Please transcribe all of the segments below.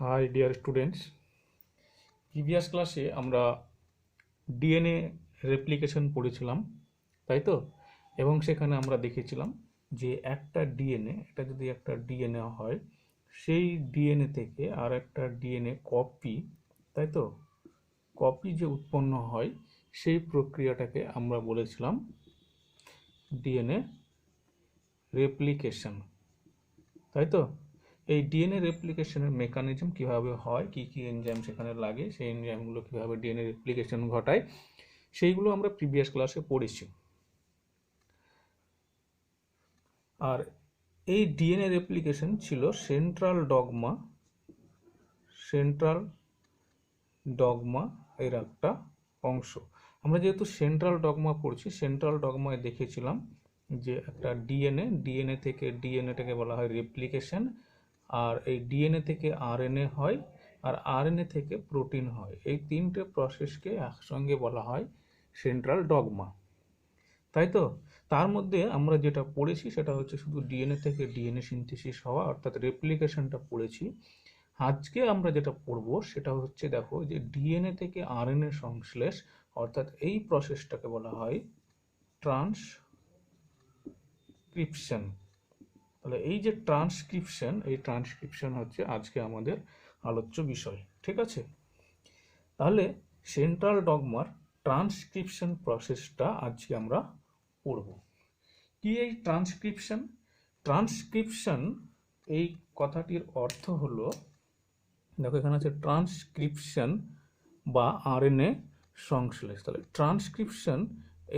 High dear students, previous ক্লাসে আমরা DNA replication পড়েছিলাম, তাই তো? এবং সেখানে আমরা দেখেছিলাম যে এটা যদি একটা ডিএনএ হয়, সেই ডিএনএ থেকে আর একটা ডিএনএ কপি, তাই তো, কপি যে উৎপন্ন হয় সেই প্রক্রিয়াটাকে আমরা বলেছিলাম ডিএনএ রেপ্লিকেশন, তাই তো? এই ডিএনএ রেপ্লিকেশনের মেকানিজম কিভাবে হয়, কি কি এনজাইম সেখানে লাগে, সেই এনজাইমগুলো কিভাবে ডিএনএ রেপ্লিকেশন ঘটায়, সেইগুলো আমরা প্রিভিয়াস ক্লাসে পড়েছি। আর এই ডিএনএ রেপ্লিকেশন ছিল সেন্ট্রাল ডগমা এর একটা অংশ। আমরা যেহেতু সেন্ট্রাল ডগমা পড়ছি, সেন্ট্রাল ডগমায় দেখেছিলাম যে একটা ডিএনএ থেকে ডিএনএটাকে বলা হয় রেপ্লিকেশন, আর এই ডিএনএ থেকে আরএনএ হয়, আর আরএনএ থেকে প্রোটিন হয়। এই তিনটে প্রসেসকে একসঙ্গে বলা হয় সেন্ট্রাল ডগমা, তাই তো? তার মধ্যে আমরা যেটা পড়েছি সেটা হচ্ছে শুধু ডিএনএ থেকে ডিএনএ সিনথেসিস হওয়া, অর্থাৎ রেপ্লিকেশনটা পড়েছি। আজকে আমরা যেটা পড়ব সেটা হচ্ছে, দেখো, যে ডিএনএ থেকে আরএনএ সংশ্লেষ, অর্থাৎ এই প্রসেসটাকে বলা হয় ট্রান্সক্রিপশন। তাহলে এই যে ট্রান্সক্রিপশন হচ্ছে আজকে আমাদের আলোচ্য বিষয়, ঠিক আছে? তাহলে সেন্ট্রাল ডগমার ট্রান্সক্রিপশন প্রসেসটা আজকে আমরা পড়ব। কি এই ট্রান্সক্রিপশন এই কথাটির অর্থ হলো, দেখো এখানে আছে ট্রান্সক্রিপশন বা আরএনএ সংশ্লেষ। তাহলে ট্রান্সক্রিপশন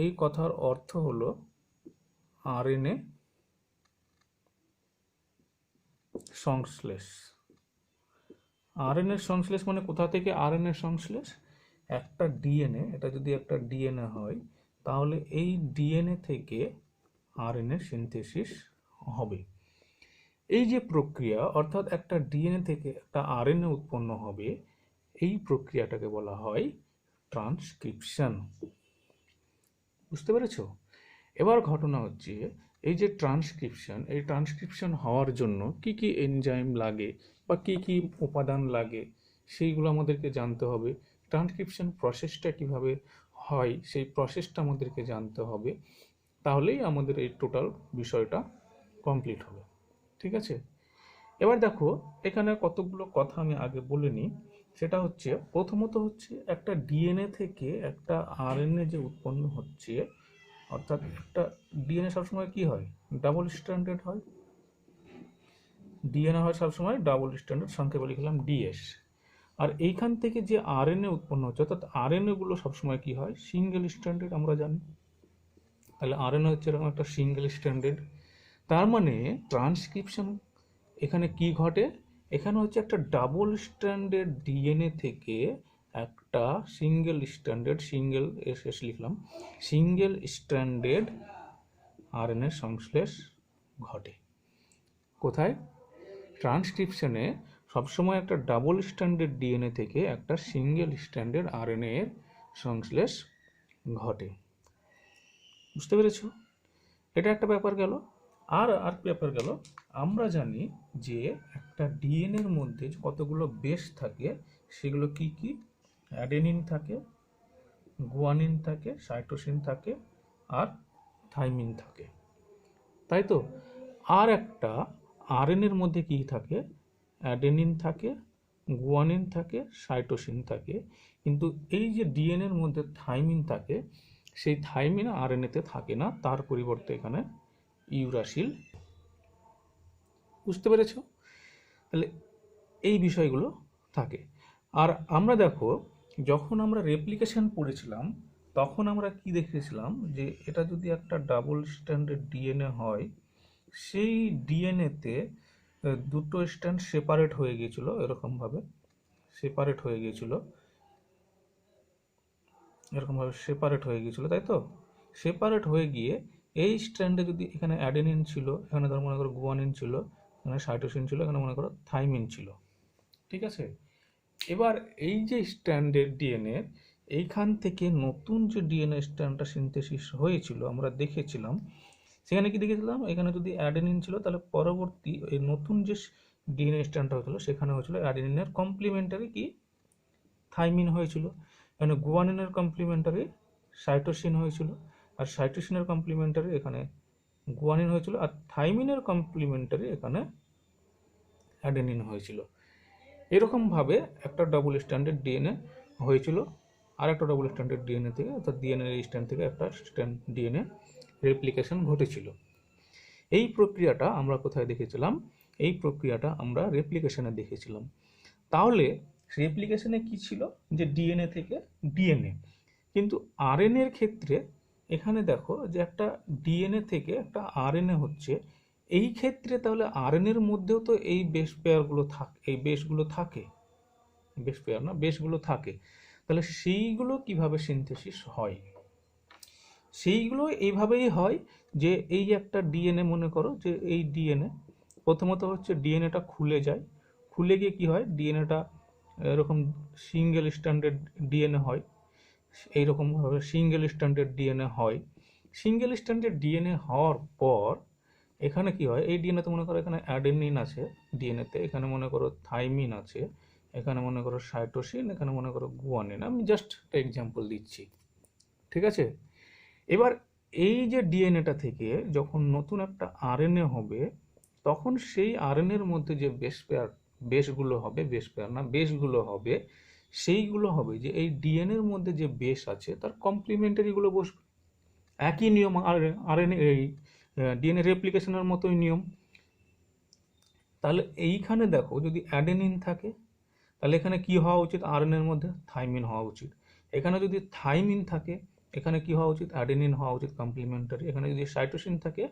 এই কথার অর্থ হলো আরএনএ সংশ্লেষ। আরএনএ সংশ্লেষ মানে কোথা থেকে আরএনএ সংশ্লেষ? একটা ডিএনএ, এটা যদি একটা ডিএনএ হয়, তাহলে এই ডিএনএ থেকে আরএনএ সিনথেসিস হবে। এই যে প্রক্রিয়া, অর্থাৎ একটা ডিএনএ থেকে একটা আরএনএ উৎপন্ন হবে, এই প্রক্রিয়াটাকে বলা হয় ট্রান্সক্রিপশন। বুঝতে পেরেছো? এবার ঘটনা হচ্ছে, এই যে এই ট্রান্সক্রিপশন হওয়ার জন্য কি কি এনজাইম লাগে বা কি কি উপাদান লাগে সেইগুলো আমাদেরকে জানতে হবে। ট্রান্সক্রিপশন প্রসেসটা কিভাবে হয় সেই প্রসেসটা আমাদেরকে জানতে হবে, তাহলেই আমাদের এই টোটাল বিষয়টা কমপ্লিট হবে, ঠিক আছে? এবার দেখো, এখানে কতগুলো কথা আমি আগে বলে নিই। সেটা হচ্ছে, প্রথমত হচ্ছে, একটা ডিএনএ থেকে একটা আরএনএ যে উৎপন্ন হচ্ছে, অর্থাৎ একটা ডিএনএ সবসময় কি হয়? ডাবল স্ট্যান্ডার্ড হয়। ডিএনএ হয় সবসময় ডাবল স্ট্যান্ডার্ড, সংক্ষেপে লিখলাম ডিএস। আর এইখান থেকে যে আরএনএ উৎপন্ন হচ্ছে, অর্থাৎ আরএনএ গুলো সবসময় কি হয়? সিঙ্গেল স্ট্যান্ডার্ড, আমরা জানি। তাহলে আরএনএ হচ্ছে এরকম একটা সিঙ্গেল স্ট্যান্ডার্ড। তার মানে ট্রান্সক্রিপশন এখানে কি ঘটে? এখানে হচ্ছে একটা ডাবল স্ট্যান্ডার্ড ডিএনএ থেকে একটা সিঙ্গেল স্ট্যান্ডার্ড আরএনএ সংশ্লেষ ঘটে। কোথায়? ট্রান্সক্রিপশনে সবসময় একটা ডাবল স্ট্যান্ডার্ড ডিএনএ থেকে একটা সিঙ্গেল স্ট্যান্ডার্ড আরএনএ এর সংশ্লেষ ঘটে। বুঝতে পেরেছো? এটা একটা ব্যাপার গেল। আর ব্যাপার গেল, আমরা জানি যে একটা ডিএনএ এর মধ্যে কতগুলো বেস থাকে, সেগুলো কি কি? অ্যাডেনিন থাকে, গুয়ানিন থাকে, সাইটোসিন থাকে, আর থাইমিন থাকে, তাই তো? আর একটা আরএনএর মধ্যে কি থাকে? অ্যাডেনিন থাকে, গুয়ানিন থাকে, সাইটোসিন থাকে। কিন্তু এই যে ডিএনএর মধ্যে থাইমিন থাকে, সেই থাইমিন আরএনএতে থাকে না, তার পরিবর্তে এখানে ইউরাসিল। বুঝতে পেরেছ? তাহলে এই বিষয়গুলো থাকে। আর আমরা দেখো, যখন আমরা রেপ্লিকেশন পড়েছিলাম, তখন আমরা কি দেখেছিলাম যে এটা যদি একটা ডাবল স্ট্যান্ডার্ড ডিএনএ হয়, সেই ডিএনএতে দুটো স্ট্যান্ড সেপারেট হয়ে গিয়েছিল, এরকমভাবে সেপারেট হয়ে গিয়েছিল, তাই তো? সেপারেট হয়ে গিয়ে এই স্ট্র্যান্ডে যদি এখানে অ্যাডেনিন ছিল, এখানে ধর মনে করো গুয়ানিন ছিল, এখানে সাইটোসিন ছিল, এখানে মনে করো থাইমিন ছিল, ঠিক আছে? এবার এই যে স্ট্যান্ডার্ড ডিএনএ, এইখান থেকে নতুন যে ডিএনএ স্ট্র্যান্ডটা সিনথেসিস হয়েছিল আমরা দেখেছিলাম, সেখানে কি দেখেছিলাম? এখানে যদি অ্যাডেনিন ছিল, তাহলে পরবর্তী এই নতুন যে ডিএনএ স্ট্র্যান্ডটা হয়েছিল সেখানে হয়েছিল অ্যাডেনিনের কমপ্লিমেন্টারি কি থাইমিন হয়েছিল, এখানে গুয়ানিনের কমপ্লিমেন্টারি সাইটোসিন হয়েছিল, আর সাইটোসিনের কমপ্লিমেন্টারি এখানে গুয়ানিন হয়েছিল, আর থাইমিনের কমপ্লিমেন্টারি এখানে অ্যাডেনিন হয়েছিল। এরকমভাবে একটা ডবল স্ট্যান্ডার্ড ডিএনএ হয়েছিল, আর একটা ডবল স্ট্যান্ডার্ড ডিএনএ থেকে অর্থাৎ ডিএনএ স্ট্যান্ড থেকে একটা ডিএনএ রেপ্লিকেশন ঘটেছিল। এই প্রক্রিয়াটা আমরা কোথায় দেখেছিলাম? এই প্রক্রিয়াটা আমরা রেপ্লিকেশনে দেখেছিলাম। তাহলে রেপ্লিকেশনে কি ছিল? যে ডিএনএ থেকে ডিএনএ। কিন্তু আরএনএর ক্ষেত্রে এখানে দেখো যে একটা ডিএনএ থেকে একটা আরএনএ হচ্ছে, এই ক্ষেত্রে তাহলে আরএনএর মধ্যেও তো এই বেস পেয়ারগুলো থাকে, এই বেসগুলো থাকে, বেস পেয়ার না বেসগুলো থাকে। তাহলে সেইগুলো কিভাবে সিনথেসিস হয়? সেইগুলো এইভাবেই হয় যে এই একটা ডিএনএ, মনে করো যে এই ডিএনএ প্রথমত হচ্ছে ডিএনএটা খুলে যায়, খুলে গিয়ে কি হয়, ডিএনএটা এরকম সিঙ্গেল স্ট্যান্ডার্ড ডিএনএ হয়, এইরকমভাবে সিঙ্গেল স্ট্যান্ডার্ড ডিএনএ হয়। সিঙ্গেল স্ট্যান্ডার্ড ডিএনএ হওয়ার পর এখানে কি হয়, এই ডিএনএতে মনে করো এখানে অ্যাডেনিন আছে ডিএনএতে, এখানে মনে করো থাইমিন আছে, এখানে মনে করো সাইটোসিন, এখানে মনে করো গুয়ানিন। আমি জাস্ট একটা এক্সাম্পল দিচ্ছি, ঠিক আছে? এবার এই যে ডিএনএটা থেকে যখন নতুন একটা আরএনএ হবে, তখন সেই আরএনএর মধ্যে যে বেসগুলো হবে, বেস পেয়ার না বেসগুলো হবে, সেইগুলো হবে যে এই ডিএনএর মধ্যে যে বেস আছে তার কমপ্লিমেন্টারিগুলো বসবে। একই নিয়ম আরএনএ এই ডিএনএ রেপ্লিকেশনের মতোই নিয়ম। তাহলে এইখানে দেখো যদি অ্যাডেনিন থাকে তাহলে এখানে কি হওয়া উচিত? আরএনএর মধ্যে থাইমিন হওয়া উচিত। এখানে যদি থাইমিন থাকে এখানে কি হওয়া উচিত? অ্যাডেনিন হওয়া উচিত কমপ্লিমেন্টারি। এখানে যদি সাইটোসিন থাকে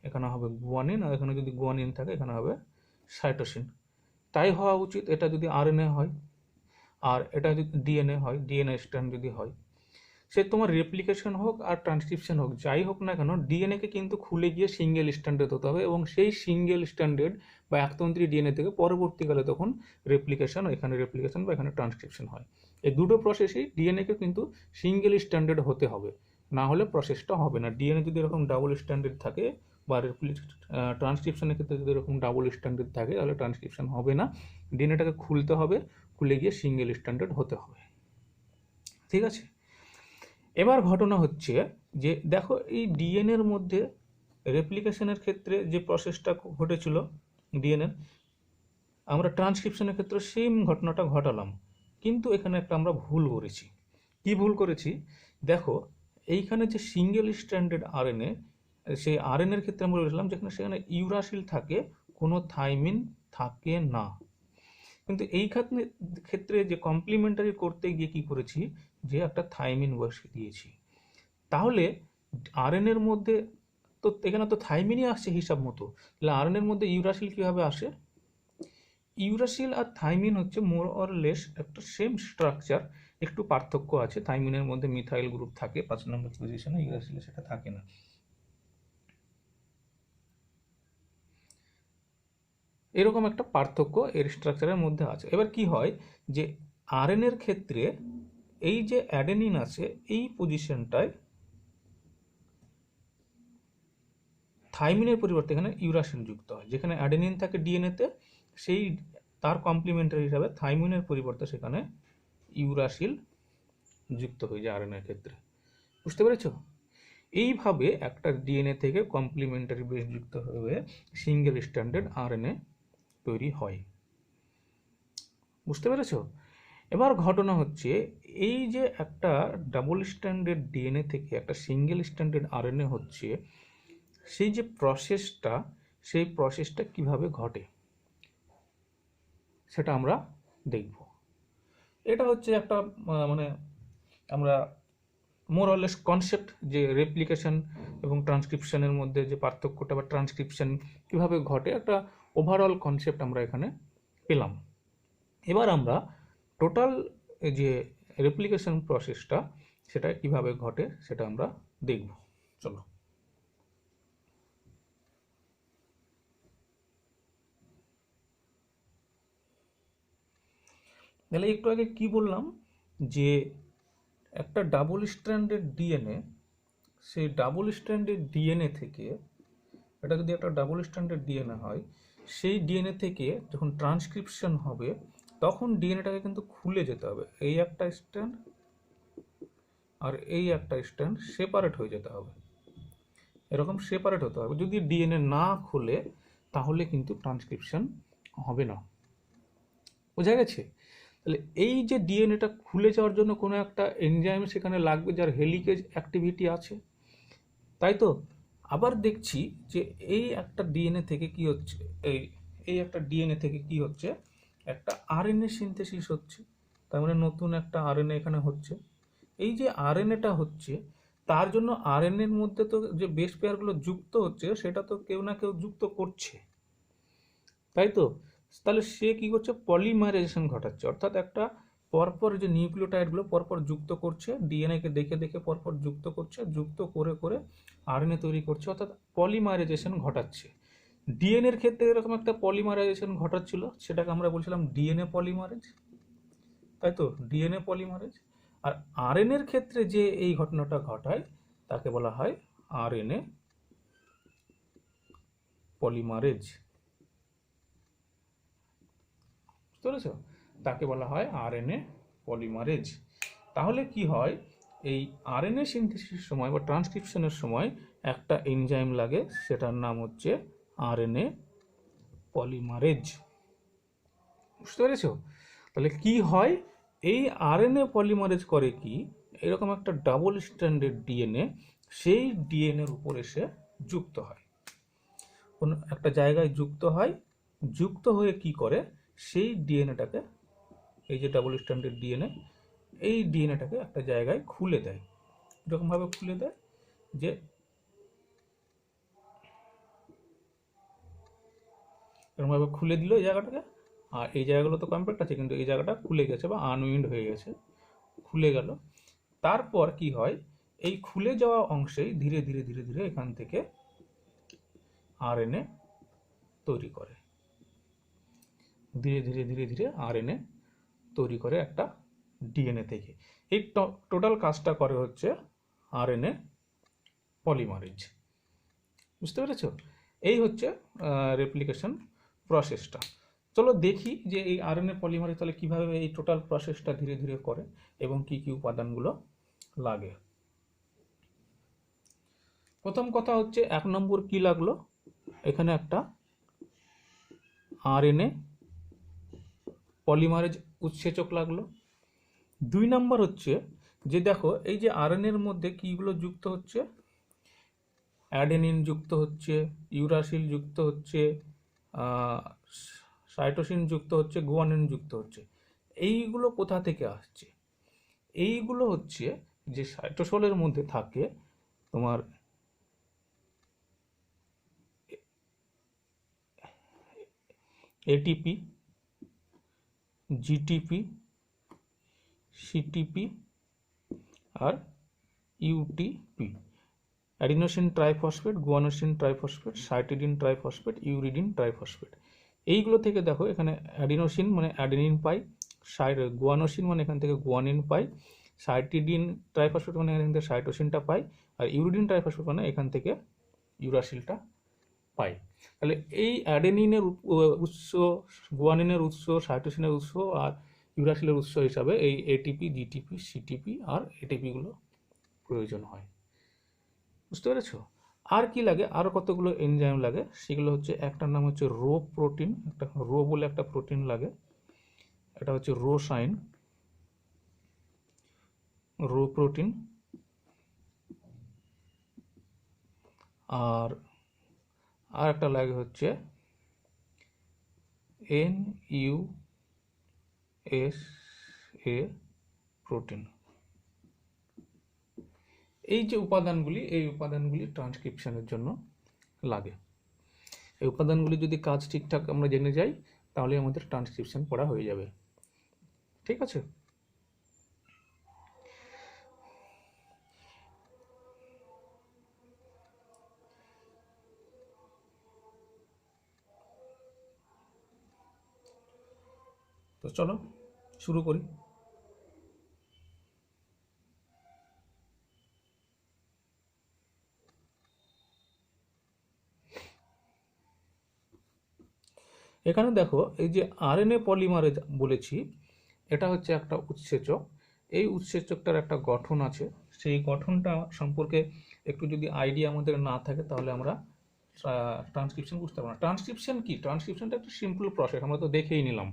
এখানে হবে গুয়ানিন, আর এখানে যদি গুয়ানিন থাকে এখানে হবে সাইটোসিন। তাই হওয়া উচিত এটা যদি আরএনএ হয়, আর এটা যদি ডিএনএ হয়, ডিএনএ স্ট্র্যান্ড যদি হয়, সে তোমার রেপ্লিকেশন হোক আর ট্রান্সক্রিপশন হোক, যাই হোক না কেন, ডিএনএকে কিন্তু খুলে গিয়ে সিঙ্গেল স্ট্যান্ডার্ড হতে হবে, এবং সেই সিঙ্গেল স্ট্যান্ডার্ড বা একতন্ত্রী ডিএনএ থেকে পরবর্তীকালে তখন রেপ্লিকেশন, এখানে রেপ্লিকেশন বা এখানে ট্রান্সক্রিপশন হয়। এই দুটো প্রসেসেই ডিএনএকে কিন্তু সিঙ্গেল স্ট্যান্ডার্ড হতে হবে, না হলে প্রসেসটা হবে না। ডিএনএ যদি এরকম ডাবল স্ট্যান্ডার্ড থাকে বা ট্রান্সক্রিপশনের ক্ষেত্রে যদি এরকম ডাবল স্ট্যান্ডার্ড থাকে তাহলে ট্রান্সক্রিপশন হবে না, ডিএনএটাকে খুলতে হবে, খুলে গিয়ে সিঙ্গেল স্ট্যান্ডার্ড হতে হবে, ঠিক আছে? এবার ঘটনা হচ্ছে যে দেখো এই ডিএনএর মধ্যে রেপ্লিকেশনের ক্ষেত্রে যে প্রসেসটা ঘটেছিল ডিএনএর, আমরা ট্রান্সক্রিপশনের ক্ষেত্রে সেম ঘটনাটা ঘটালাম, কিন্তু এখানে একটা আমরা ভুল করেছি। কি ভুল করেছি? দেখো এইখানে যে সিঙ্গেল স্ট্র্যান্ডেড আরএনএ, সেই আরএনএর ক্ষেত্রে আমরা বলেছিলাম যেখানে সেখানে ইউরাসিল থাকে, কোনো থাইমিন থাকে না। কিন্তু এই ক্ষেত্রে যে কমপ্লিমেন্টারি করতে গিয়ে কি করেছি, যে একটা থাইমিন বসিয়ে দিয়েছি। তাহলে আরএনএর মধ্যে তো এখানে তো থাইমিনই আসছে হিসাব মতো, তাহলে আরএনএর মধ্যে ইউরাসিল কিভাবে আসে? ইউরাসিল আর থাইমিন হচ্ছে মোর অর লেস একটা সেম স্ট্রাকচার, একটু পার্থক্য আছে। থাইমিনের মধ্যে মিথাইল গ্রুপ থাকে 5 নম্বর পজিশনে, ইউরাসিলে সেটা থাকে না। এরকম একটা পার্থক্য এর স্ট্রাকচারের মধ্যে আছে। এবার কি হয় যে আরএনএর ক্ষেত্রে এই যে অ্যাডেনিন আছে এই পজিশনটায় থাইমিনের পরিবর্তে এখানে ইউরাসিল যুক্ত হয়। যেখানে অ্যাডেনিন থাকে ডিএনএতে, সেই তার কমপ্লিমেন্টারি হিসাবে থাইমিনের পরিবর্তে সেখানে ইউরাসিল যুক্ত হয়ে যায় আরএনএর ক্ষেত্রে। বুঝতে পেরেছো? এইভাবে একটা ডিএনএ থেকে কমপ্লিমেন্টারি বেস যুক্ত হয়ে সিঙ্গেল স্ট্যান্ডার্ড আরএনএ তৈরি হয়। বুঝতে পেরেছো? এবার ঘটনা হচ্ছে এই যে একটা ডাবল স্ট্যান্ডার্ড ডিএনএ থেকে একটা সিঙ্গেল স্ট্যান্ডার্ড আরএনএ হচ্ছে, সেই যে প্রসেসটা, সেই প্রসেসটা কিভাবে ঘটে সেটা আমরা দেখব। এটা হচ্ছে একটা মানে আমরা মোর অরলেস কনসেপ্ট, যে রেপ্লিকেশন এবং ট্রান্সক্রিপশনের মধ্যে যে পার্থক্যটা বা ট্রান্সক্রিপশন কিভাবে ঘটে, একটা ওভারঅল কনসেপ্ট আমরা এখানে পেলাম। এবার আমরা টোটাল যে রেপ্লিকেশন প্রসেসটা সেটা কিভাবে ঘটে সেটা আমরা দেখব। চলো। তাহলে একটু আগে কি বললাম, যে একটা ডাবল স্ট্র্যান্ডেড ডিএনএ, সেই ডাবল স্ট্র্যান্ডেড ডিএনএ থেকে, এটা যদি একটা ডাবল স্ট্র্যান্ডেড ডিএনএ হয়, সেই ডিএনএ থেকে যখন ট্রান্সক্রিপশন হবে তখন ডিএনএটাকে কিন্তু খুলে যেতে হবে, এই একটা স্ট্র্যান্ড আর এই একটা স্ট্র্যান্ড সেপারেট হয়ে যেতে হবে, এরকম সেপারেট হতে হবে। যদি ডিএনএ না খুলে তাহলে কিন্তু ট্রান্সক্রিপশন হবে না। বোঝা গেছে? তাহলে এই যে ডিএনএটা খুলে যাওয়ার জন্য কোনো একটা এনজাইম সেখানে লাগবে যার হেলিকেজ অ্যাক্টিভিটি আছে, তাই তো? আবার দেখছি যে এই একটা ডিএনএ থেকে কি হচ্ছে, এই এই একটা ডিএনএ থেকে কি হচ্ছে, একটা আরএনএ সিনথেসিস হচ্ছে, তার মানে নতুন একটা আরএনএ এখানে হচ্ছে। এই যে আরএনএটা হচ্ছে তার জন্য আরএনএর মধ্যে তো যে বেস পেয়ারগুলো যুক্ত হচ্ছে সেটা তো কেউ না কেউ যুক্ত করছে, তাই তো? তাহলে সে কি করছে, পলিমারাইজেশন ঘটাচ্ছে, অর্থাৎ একটা পরপর যে নিউক্লিওটাইডগুলো পরপর যুক্ত করছে, ডিএনএকে দেখে দেখে পরপর যুক্ত করছে, যুক্ত করে করে আরএনএ তৈরি করছে, অর্থাৎ পলিমারাইজেশন ঘটাচ্ছে। ডিএনএর ক্ষেত্রে এরকম একটা পলিমারাইজেশন ঘটাচ্ছিল, সেটাকে আমরা বলছিলাম ডিএনএ পলিমারেজ, তাই তো? DNA polymerase. আর আরএনএর ক্ষেত্রে যে এই ঘটনাটা ঘটায় তাকে বলা হয় আরএনএ পলিমারেজ, বুঝতে পেরেছো? তাকে বলা হয় আরএনএ পলিমারেজ। তাহলে কি হয়, এই আরএনএ সিনথেসিসের সময় বা ট্রান্সক্রিপশনের সময় একটা এনজাইম লাগে, সেটার নাম হচ্ছে আরএনএ পলিমারেজ, বুঝতে পেরেছো? তাহলে কি হয়, এই আরএনএ পলিমারেজ করে কি, এরকম একটা ডাবল স্ট্র্যান্ডেড ডিএনএ সেই ডিএনএর উপর এসে যুক্ত হয়, কোনো একটা জায়গায় যুক্ত হয়, যুক্ত হয়ে কি করে, সেই ডিএনএটাকে, এই যে ডাবল স্ট্র্যান্ডেড ডিএনএ, এই ডিএনএটাকে একটা জায়গায় খুলে দেয়। এরকমভাবে খুলে দেয় যে এরকমভাবে খুলে দিল এই জায়গাটাকে, আর এই জায়গাগুলো তো কম্প্যাক্ট আছে কিন্তু এই জায়গাটা খুলে গেছে বা আনউইন্ড হয়ে গেছে, খুলে গেল। তারপর কি হয়, এই খুলে যাওয়া অংশেই ধীরে ধীরে ধীরে ধীরে এখান থেকে আরএনএ তৈরি করে, ধীরে ধীরে ধীরে ধীরে আরএনএ তৈরি করে একটা ডিএনএ থেকে। এই টোটাল কাজটা করে হচ্ছে আরএনএ পলিমারেজ, বুঝতে পেরেছো? এই হচ্ছে রেপ্লিকেশন প্রসেসটা। চলো দেখি যে এই আরএনএ পলিমারেজ তাহলে কীভাবে এই টোটাল প্রসেসটা ধীরে ধীরে করে এবং কি কি উপাদানগুলো লাগে। প্রথম কথা হচ্ছে 1 নম্বর কি লাগলো, এখানে একটা আরএনএ পলিমারেজ উৎসেচক লাগলো। 2 নম্বর হচ্ছে যে দেখো এই যে আরএনএর মধ্যে কিগুলো যুক্ত হচ্ছে, অ্যাডেনিন যুক্ত হচ্ছে, ইউরাসিল যুক্ত হচ্ছে, সাইটোসিন যুক্ত হচ্ছে, গুয়ানিন যুক্ত হচ্ছে। এইগুলো কোথা থেকে আসছে? এইগুলো হচ্ছে যে সাইটোসলের মধ্যে থাকে তোমার এটিপি, জিটিপি, সিটিপি আর UTP, adenosine triphosphate, guanosine triphosphate, cytidine triphosphate, uridine triphosphate. এইগুলো থেকে দেখো এখানে অ্যাডিনোসিন মানে অ্যাডেনিন পাই, গুয়ানোসিন মানে এখান থেকে গুয়ানিন পাই, সাইটিডিন ট্রাইফসফেট মানে এখান থেকে সাইটোসিনটা পাই, আর ইউরিডিন ট্রাইফসফেট মানে এখান থেকে ইউরাসিলটা পাই। তাহলে এই অ্যাডেনিনের উৎস, গুয়ানিনের উৎস, সাইটোসিনের উৎস আর ইউরাসিলের উৎস হিসাবে এই এটিপি, জিটিপি, সিটিপি আর এটিপিগুলো প্রয়োজন হয়, বুঝতে পেরেছো? আর কি লাগে, আরও কতগুলো এনজাইম লাগে, সেগুলো হচ্ছে একটার নাম হচ্ছে রো প্রোটিন, একটা রো বলে একটা প্রোটিন লাগে, এটা হচ্ছে রো সাইন, রো প্রোটিন। আর আর একটা লাগে হচ্ছে N U S A protein. এই যে উপাদানগুলি, এই উপাদানগুলি ট্রান্সক্রিপশনের জন্য লাগে। এই উপাদানগুলি যদি কাজ ঠিকঠাক আমরা জেনে যাই তাহলে আমাদের ট্রান্সক্রিপশন পড়া হয়ে যাবে, ঠিক আছে? তো চলো শুরু করি। এখানে দেখো এই যে আরএনএ পলিমারেজ বলেছি, এটা হচ্ছে একটা উৎসেচক। এই উৎসেচকটার একটা গঠন আছে, সেই গঠনটা সম্পর্কে একটু যদি আইডিয়া আমাদের না থাকে তাহলে আমরা ট্রান্সক্রিপশন বুঝতে পারবো না। ট্রান্সক্রিপশন কি? ট্রান্সক্রিপশনটা একটা সিম্পল প্রসেস, আমরা তো দেখেই নিলাম,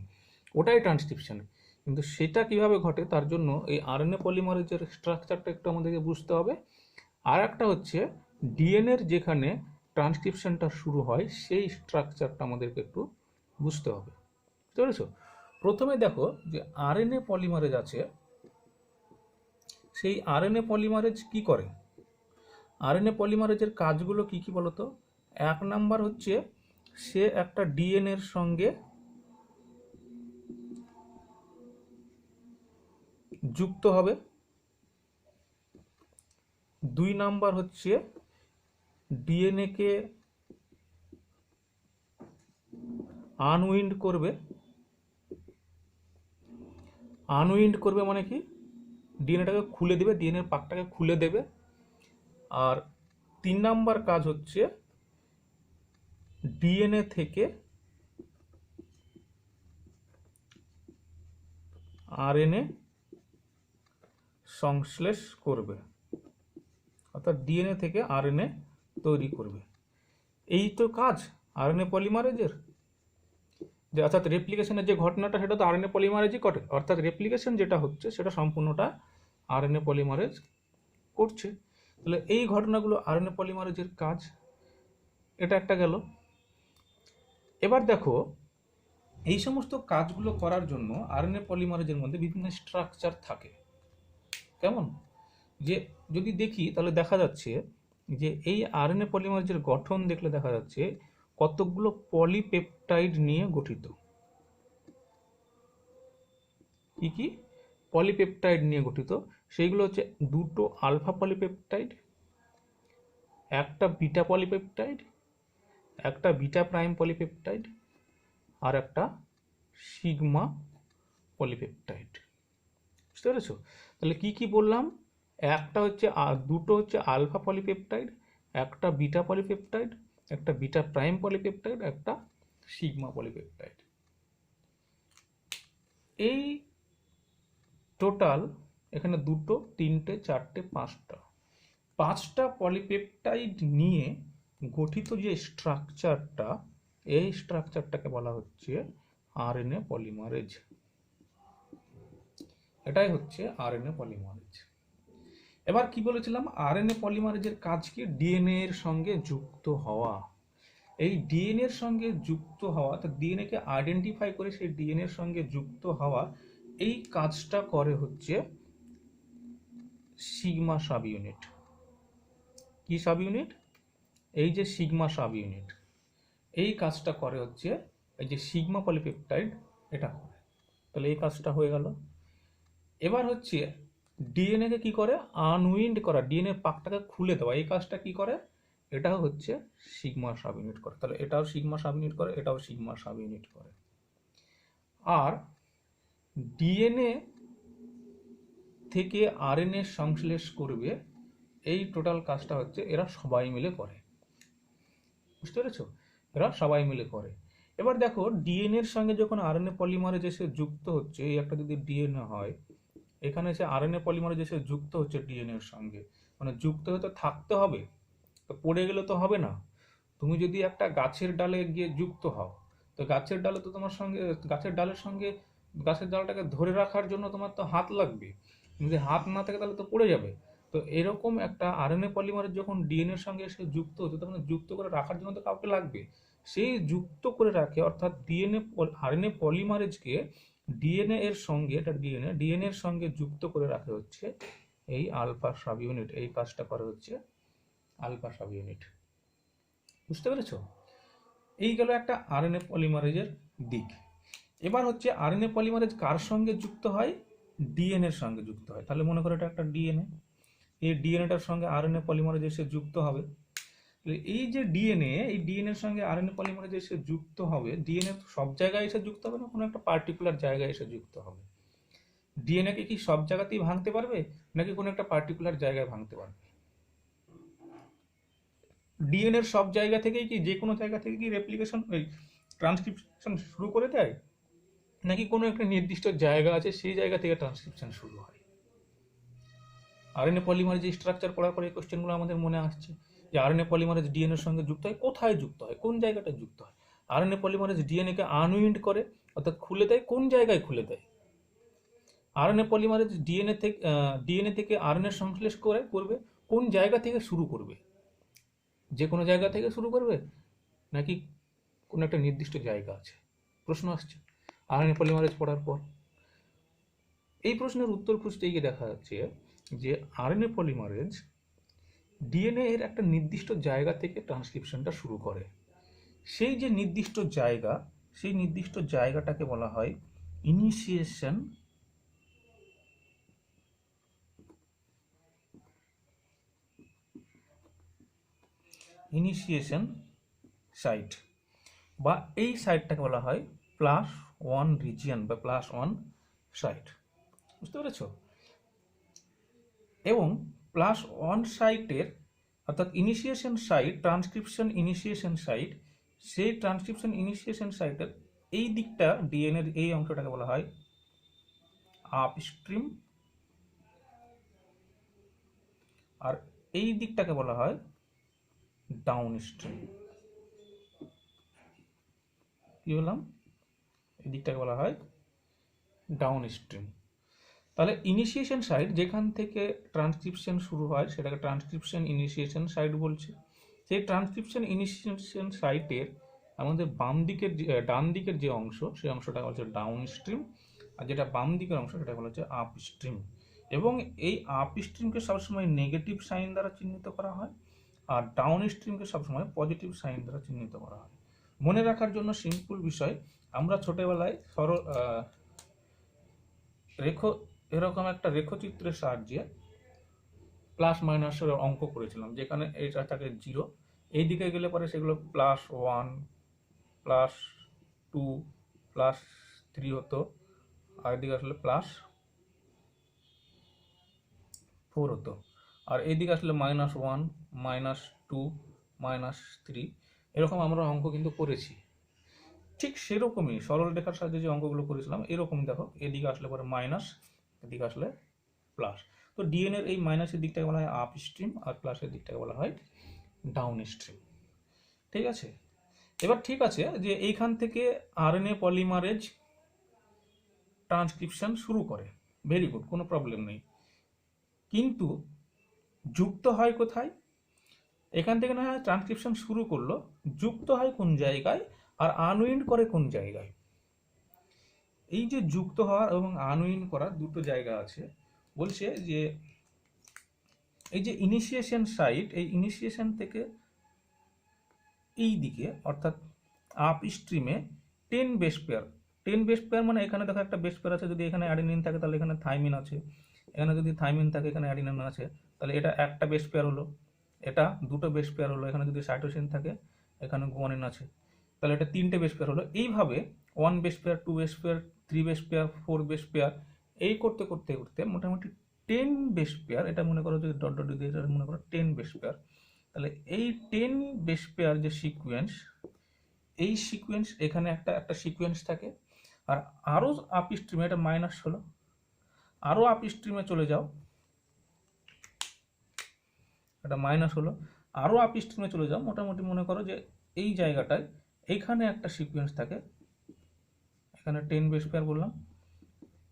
ওটাই ট্রান্সক্রিপশন। কিন্তু সেটা কিভাবে ঘটে তার জন্য এই আরএনএ পলিমারেজের স্ট্রাকচারটা একটু আমাদেরকে বুঝতে হবে। আর একটা হচ্ছে ডিএনএর যেখানে ট্রান্সক্রিপশনটা শুরু হয় সেই স্ট্রাকচারটা আমাদেরকে একটু বুঝতে হবে, বুঝতে পেরেছো? প্রথমে দেখো যে আরএনএ পলিমারেজ আছে, সেই আরএনএ পলিমারেজ কি করে? আরএনএ পলিমারেজের কাজগুলো কি কি বলতো? এক নাম্বার হচ্ছে সে একটা ডিএনএর সঙ্গে যুক্ত হবে। দুই নাম্বার হচ্ছে ডিএনএ কে আনউইন্ড করবে। আনউইন্ড করবে মানে কি? ডিএনএটাকে খুলে দেবে, ডিএনএর পাকটাকে খুলে দেবে। আর তিন নাম্বার কাজ হচ্ছে ডিএনএ থেকে আরএনএ সংশ্লেষ করবে, অর্থাৎ ডিএনএ থেকে আরএনএ তৈরি করবে। এই তো কাজ আরএনএ পলিমারেজের। যে অর্থাৎ রেপ্লিকেশনের যে ঘটনাটা সেটা তো আরএনএ পলিমারেজই ঘটে, অর্থাৎ রেপ্লিকেশন যেটা হচ্ছে সেটা সম্পূর্ণটা আরএনএ পলিমারেজ করছে। তাহলে এই ঘটনাগুলো আরএনএ পলিমারেজের কাজ, এটা একটা গেল। এবার দেখো এই সমস্ত কাজগুলো করার জন্য আরএনএ পলিমারেজের মধ্যে বিভিন্ন স্ট্রাকচার থাকে। কেমন? যে যদি দেখি তাহলে দেখা যাচ্ছে যে এই আরএনএ পলিমারেজের গঠন দেখলে দেখা যাচ্ছে কতগুলো পলিপেপটাইড নিয়ে গঠিত। কি কি? পলিপেপটাইড নিয়ে গঠিত। সেইগুলো হচ্ছে দুটো আলফা পলিপেপটাইড, একটা বিটা পলিপেপটাইড, একটা বিটা প্রাইম পলিপেপটাইড, আর একটা সিগমা পলিপেপটাইড। বুঝতে পেরেছো? তাহলে কি কি বললাম? একটা হচ্ছে দুটো হচ্ছে আলফা পলিপেপটাইড, একটা বিটা পলিপেপটাইড, একটা বিটা প্রাইম পলিপেপটাইড, একটা সিগমা পলিপেপটাইড। এই টোটাল এখানে দুটো, তিনটে, চারটে, পাঁচটা পলিপেপটাইড নিয়ে গঠিত যে স্ট্রাকচারটা, এই স্ট্রাকচারটাকে বলা হচ্ছে আরএনএ পলিমারেজ। এটাই হচ্ছে আরএনএ পলিমারেজ। এবার কি বলেছিলাম? আরএনএ পলিমারেজের কাজ কি? ডিএনএ এর সঙ্গে যুক্ত হওয়া। এই ডিএনএ এর সঙ্গে যুক্ত হওয়া, তো ডিএনএ কে আইডেন্টিফাই করে সেই ডিএনএ এর সঙ্গে যুক্ত হওয়া, এই কাজটা করে হচ্ছে সিগমা সাব ইউনিট। কি সাব ইউনিট? এই যে সিগমা সাব ইউনিট, এই কাজটা করে হচ্ছে এই যে সিগমা পলিপেপটাইড, এটা করে। তাহলে এই কাজটা হয়ে গেল। এবার হচ্ছে ডিএনএ কে কি করে? আনউইন্ড করা, ডিএনএ পাকটাকে খুলে দেওয়া, এই কাজটা কি করে? এটাও হচ্ছে সিগমা সাব ইউনিট করে। তাহলে এটাও সিগমা সাব ইউনিট করে, এটাও সিগমা সাব ইউনিট করে। আর ডিএনএ থেকে আরএনএ সংশ্লেষ করবে, এই টোটাল কাজটা হচ্ছে এরা সবাই মিলে করে। বুঝতে পেরেছো? এরা সবাই মিলে করে। এবার দেখো ডিএনএ এর সঙ্গে যখন আরএনএ পলিমারেজ এসে যুক্ত হচ্ছে, এই একটা যদি ডিএনএ হয়, এখানে এসে আরএনএ পলিমারেজ এসে যুক্ত হচ্ছে ডিএনএ এর সঙ্গে, মানে যুক্ত হতে থাকতে হবে, তো পড়ে গেলে তো হবে না। তুমি যদি একটা গাছের ডালে গিয়ে যুক্ত হও, তো গাছের ডালে তো তোমার সঙ্গে, গাছের ডালের সঙ্গে গাছের ডালটাকে ধরে রাখার জন্য তোমার তো হাত লাগবে, যদি হাত না থাকে তাহলে তো পড়ে যাবে। তো এরকম একটা আরএনএ পলিমারেজ যখন ডিএনএ এর সঙ্গে এসে যুক্ত হচ্ছে, তখন যুক্ত করে রাখার জন্য তো কাউকে লাগবে, সেই যুক্ত করে রাখে। অর্থাৎ ডিএনএ আরএনএ পলিমারেজকে ডিএনএ এর সঙ্গে, এটা ডিএনএ এর সঙ্গে যুক্ত করে রাখে হচ্ছে এই আলফা সাব ইউনিট। এই কাজটা করে হচ্ছে আলফা সাব ইউনিট। বুঝতে পেরেছো? এই গেল একটা আরএনএ পলিমারেজের দিক। এবার হচ্ছে আরএনএ পলিমারেজ কার সঙ্গে যুক্ত হয়? ডিএনএ এর সঙ্গে যুক্ত হয়। তাহলে মনে করো এটা একটা ডিএনএ, এই ডিএনএটার সঙ্গে আরএনএ পলিমারেজ এসে যুক্ত হবে। এই যে ডিএনএ, এই ডিএনএ এর সঙ্গে আরএনএ পলিমারেজ এসে যুক্ত হবে, ডিএনএ তো সব জায়গায় এসে যুক্ত হবে না, কোনো একটা পার্টিকুলার জায়গায় এসে যুক্ত হবে। ডিএনএ কে কি সব জায়গাতেই ভাঙতে পারবে, নাকি কোনো একটা পার্টিকুলার জায়গায় ভাঙতে পারবে? ডিএনএ এর সব জায়গা থেকেই কি, যে কোনো জায়গা থেকে কি রেপ্লিকেশন, ট্রান্সক্রিপশন শুরু করে দেয়, নাকি কোনো একটা নির্দিষ্ট জায়গা আছে সেই জায়গা থেকে ট্রান্সক্রিপশন শুরু হয়? আরএনএ পলিমারেজ স্ট্রাকচার পড়ার পরে এই কোশ্চেনগুলো আমাদের মনে আসছে যে আরএনএ পলিমারেজ ডিএনএর সঙ্গে যুক্ত হয়, কোথায় যুক্ত হয়, কোন জায়গাটায় যুক্ত হয়। আরএনএ পলিমারেজ ডিএনএকে আনউইন্ড করে, অর্থাৎ খুলে দেয়, কোন জায়গায় খুলে দেয়। আরএনএ পলিমারেজ ডিএনএ থেকে আরএনএ সংশ্লেষ করবে কোন জায়গা থেকে শুরু করবে, যে কোনো জায়গা থেকে শুরু করবে নাকি কোনো একটা নির্দিষ্ট জায়গা আছে? প্রশ্ন আসছে আরএনএ পলিমারেজ পড়ার পর। এই প্রশ্নের উত্তর খুঁজতে গিয়ে দেখা যাচ্ছে যে আরএনএ পলিমারেজ ডিএনএ এর একটা নির্দিষ্ট জায়গা থেকে ট্রান্সক্রিপশনটা শুরু করে। সেই যে নির্দিষ্ট জায়গা, সেই নির্দিষ্ট জায়গাটাকে বলা হয় ইনিশিয়েশন সাইট, বা এই সাইটটাকে বলা হয় +1 রিজিয়ন বা +1 সাইট। বুঝতে পেরেছ? এবং +1 সাইটের, অর্থাৎ initiation site, transcription initiation site, সেই ট্রান্সক্রিপশন ইনিশিয়েশন সাইটের এই দিকটা, ডিএনএর এই অংশটাকে বলা হয় আপস্ট্রিম, আর এই দিকটাকে বলা হয় ডাউনস্ট্রিম। কি বললাম? এই দিকটাকে বলা হয় ডাউনস্ট্রিম। তাহলে ইনিশিয়েশন সাইট, যেখান থেকে ট্রান্সক্রিপশন শুরু হয় সেটাকে ট্রান্সক্রিপশন ইনিশিয়েশন সাইট বলছে। সেই ট্রান্সক্রিপশন ইনিশিয়েশন সাইটের আমাদের ডান দিকের যে অংশ, সেই অংশটা হচ্ছে ডাউনস্ট্রিম, আর যেটা বাম দিকের অংশ সেটা হচ্ছে আপস্ট্রিম। এবং এই আপস্ট্রিমকে সবসময় নেগেটিভ সাইন দ্বারা চিহ্নিত করা হয়, আর ডাউনস্ট্রিমকে সবসময় পজিটিভ সাইন দ্বারা চিহ্নিত করা হয়। মনে রাখার জন্য সিম্পল বিষয়, আমরা ছোটবেলায় এরকম একটা রেখচিত্রের সাহায্যে প্লাস মাইনাসের অঙ্ক করেছিলাম, যেখানে এটা থাকে 0, এই দিকে গেলে পরে সেগুলো +1, +2, +3 হতো, আর এদিকে আসলে +4 হতো, আর এইদিকে আসলে -1, -2, -3, এরকম আমরা অঙ্ক কিন্তু করেছি। ঠিক সেরকমই সরল রেখার সাহায্যে যে অঙ্কগুলো করেছিলাম, এরকম দেখো, এদিকে আসলে পরে মাইনাস, এদিকে আসলে প্লাস। তো ডিএনএর এই মাইনাসের দিকটাকে বলা হয় আপস্ট্রিম, আর প্লাসের দিকটাকে বলা হয় ডাউনস্ট্রিম। ঠিক আছে? এবার ঠিক আছে যে এইখান থেকে আরএনএ পলিমারেজ ট্রান্সক্রিপশন শুরু করে, ভেরি গুড, কোনো প্রবলেম নেই। কিন্তু যুক্ত হয় কোথায়? এখান থেকে না হয় ট্রান্সক্রিপশন শুরু করলো, যুক্ত হয় কোন জায়গায় আর আনউইন্ড করে কোন জায়গায়? এই যে যুক্ত হওয়ার এবং আনউইন্ড করার দুটো জায়গা আছে। বলছে যে এই যে ইনিশিয়েশন সাইট, এই ইনিশিয়েশন থেকে এই দিকে, অর্থাৎ আপ স্ট্রিমে 10 বেস পেয়ার, 10 বেস পেয়ার মানে এখানে দেখো একটা বেস পেয়ার আছে, যদি এখানে অ্যাডিনিন থাকে তাহলে এখানে থাইমিন আছে, এখানে যদি থাইমিন থাকে এখানে অ্যাডিনিন আছে, তাহলে এটা একটা বেস পেয়ার হলো, এটা দুটো বেস পেয়ার হলো, এখানে যদি সাইটোসিন থাকে এখানে গুয়ানিন আছে, তাহলে এটা 3টে বেস পেয়ার হলো। এইভাবে 1 base pair, 2 base pair, 3 base pair, 4 base pair, এই করতে করতে করতে মোটামুটি 10 বেস পেয়ার, এটা মনে করো যদি ডট ডট দিয়ে, এটা মনে করো 10 বেস পেয়ার। তাহলে এই 10 বেস পেয়ার যে সিকোয়েন্স, এই সিকোয়েন্স এখানে একটা সিকোয়েন্স থাকে। আর আরও আপ স্ট্রিমে, এটা মাইনাস হলো, আরও আপ স্ট্রিমে চলে যাও, এটা মাইনাস হলো, আরও আপ স্ট্রিমে চলে যাও, মোটামুটি মনে করো যে এই জায়গাটায় এইখানে একটা সিকোয়েন্স থাকে, এখানে 10 বেস পেয়ার বললাম,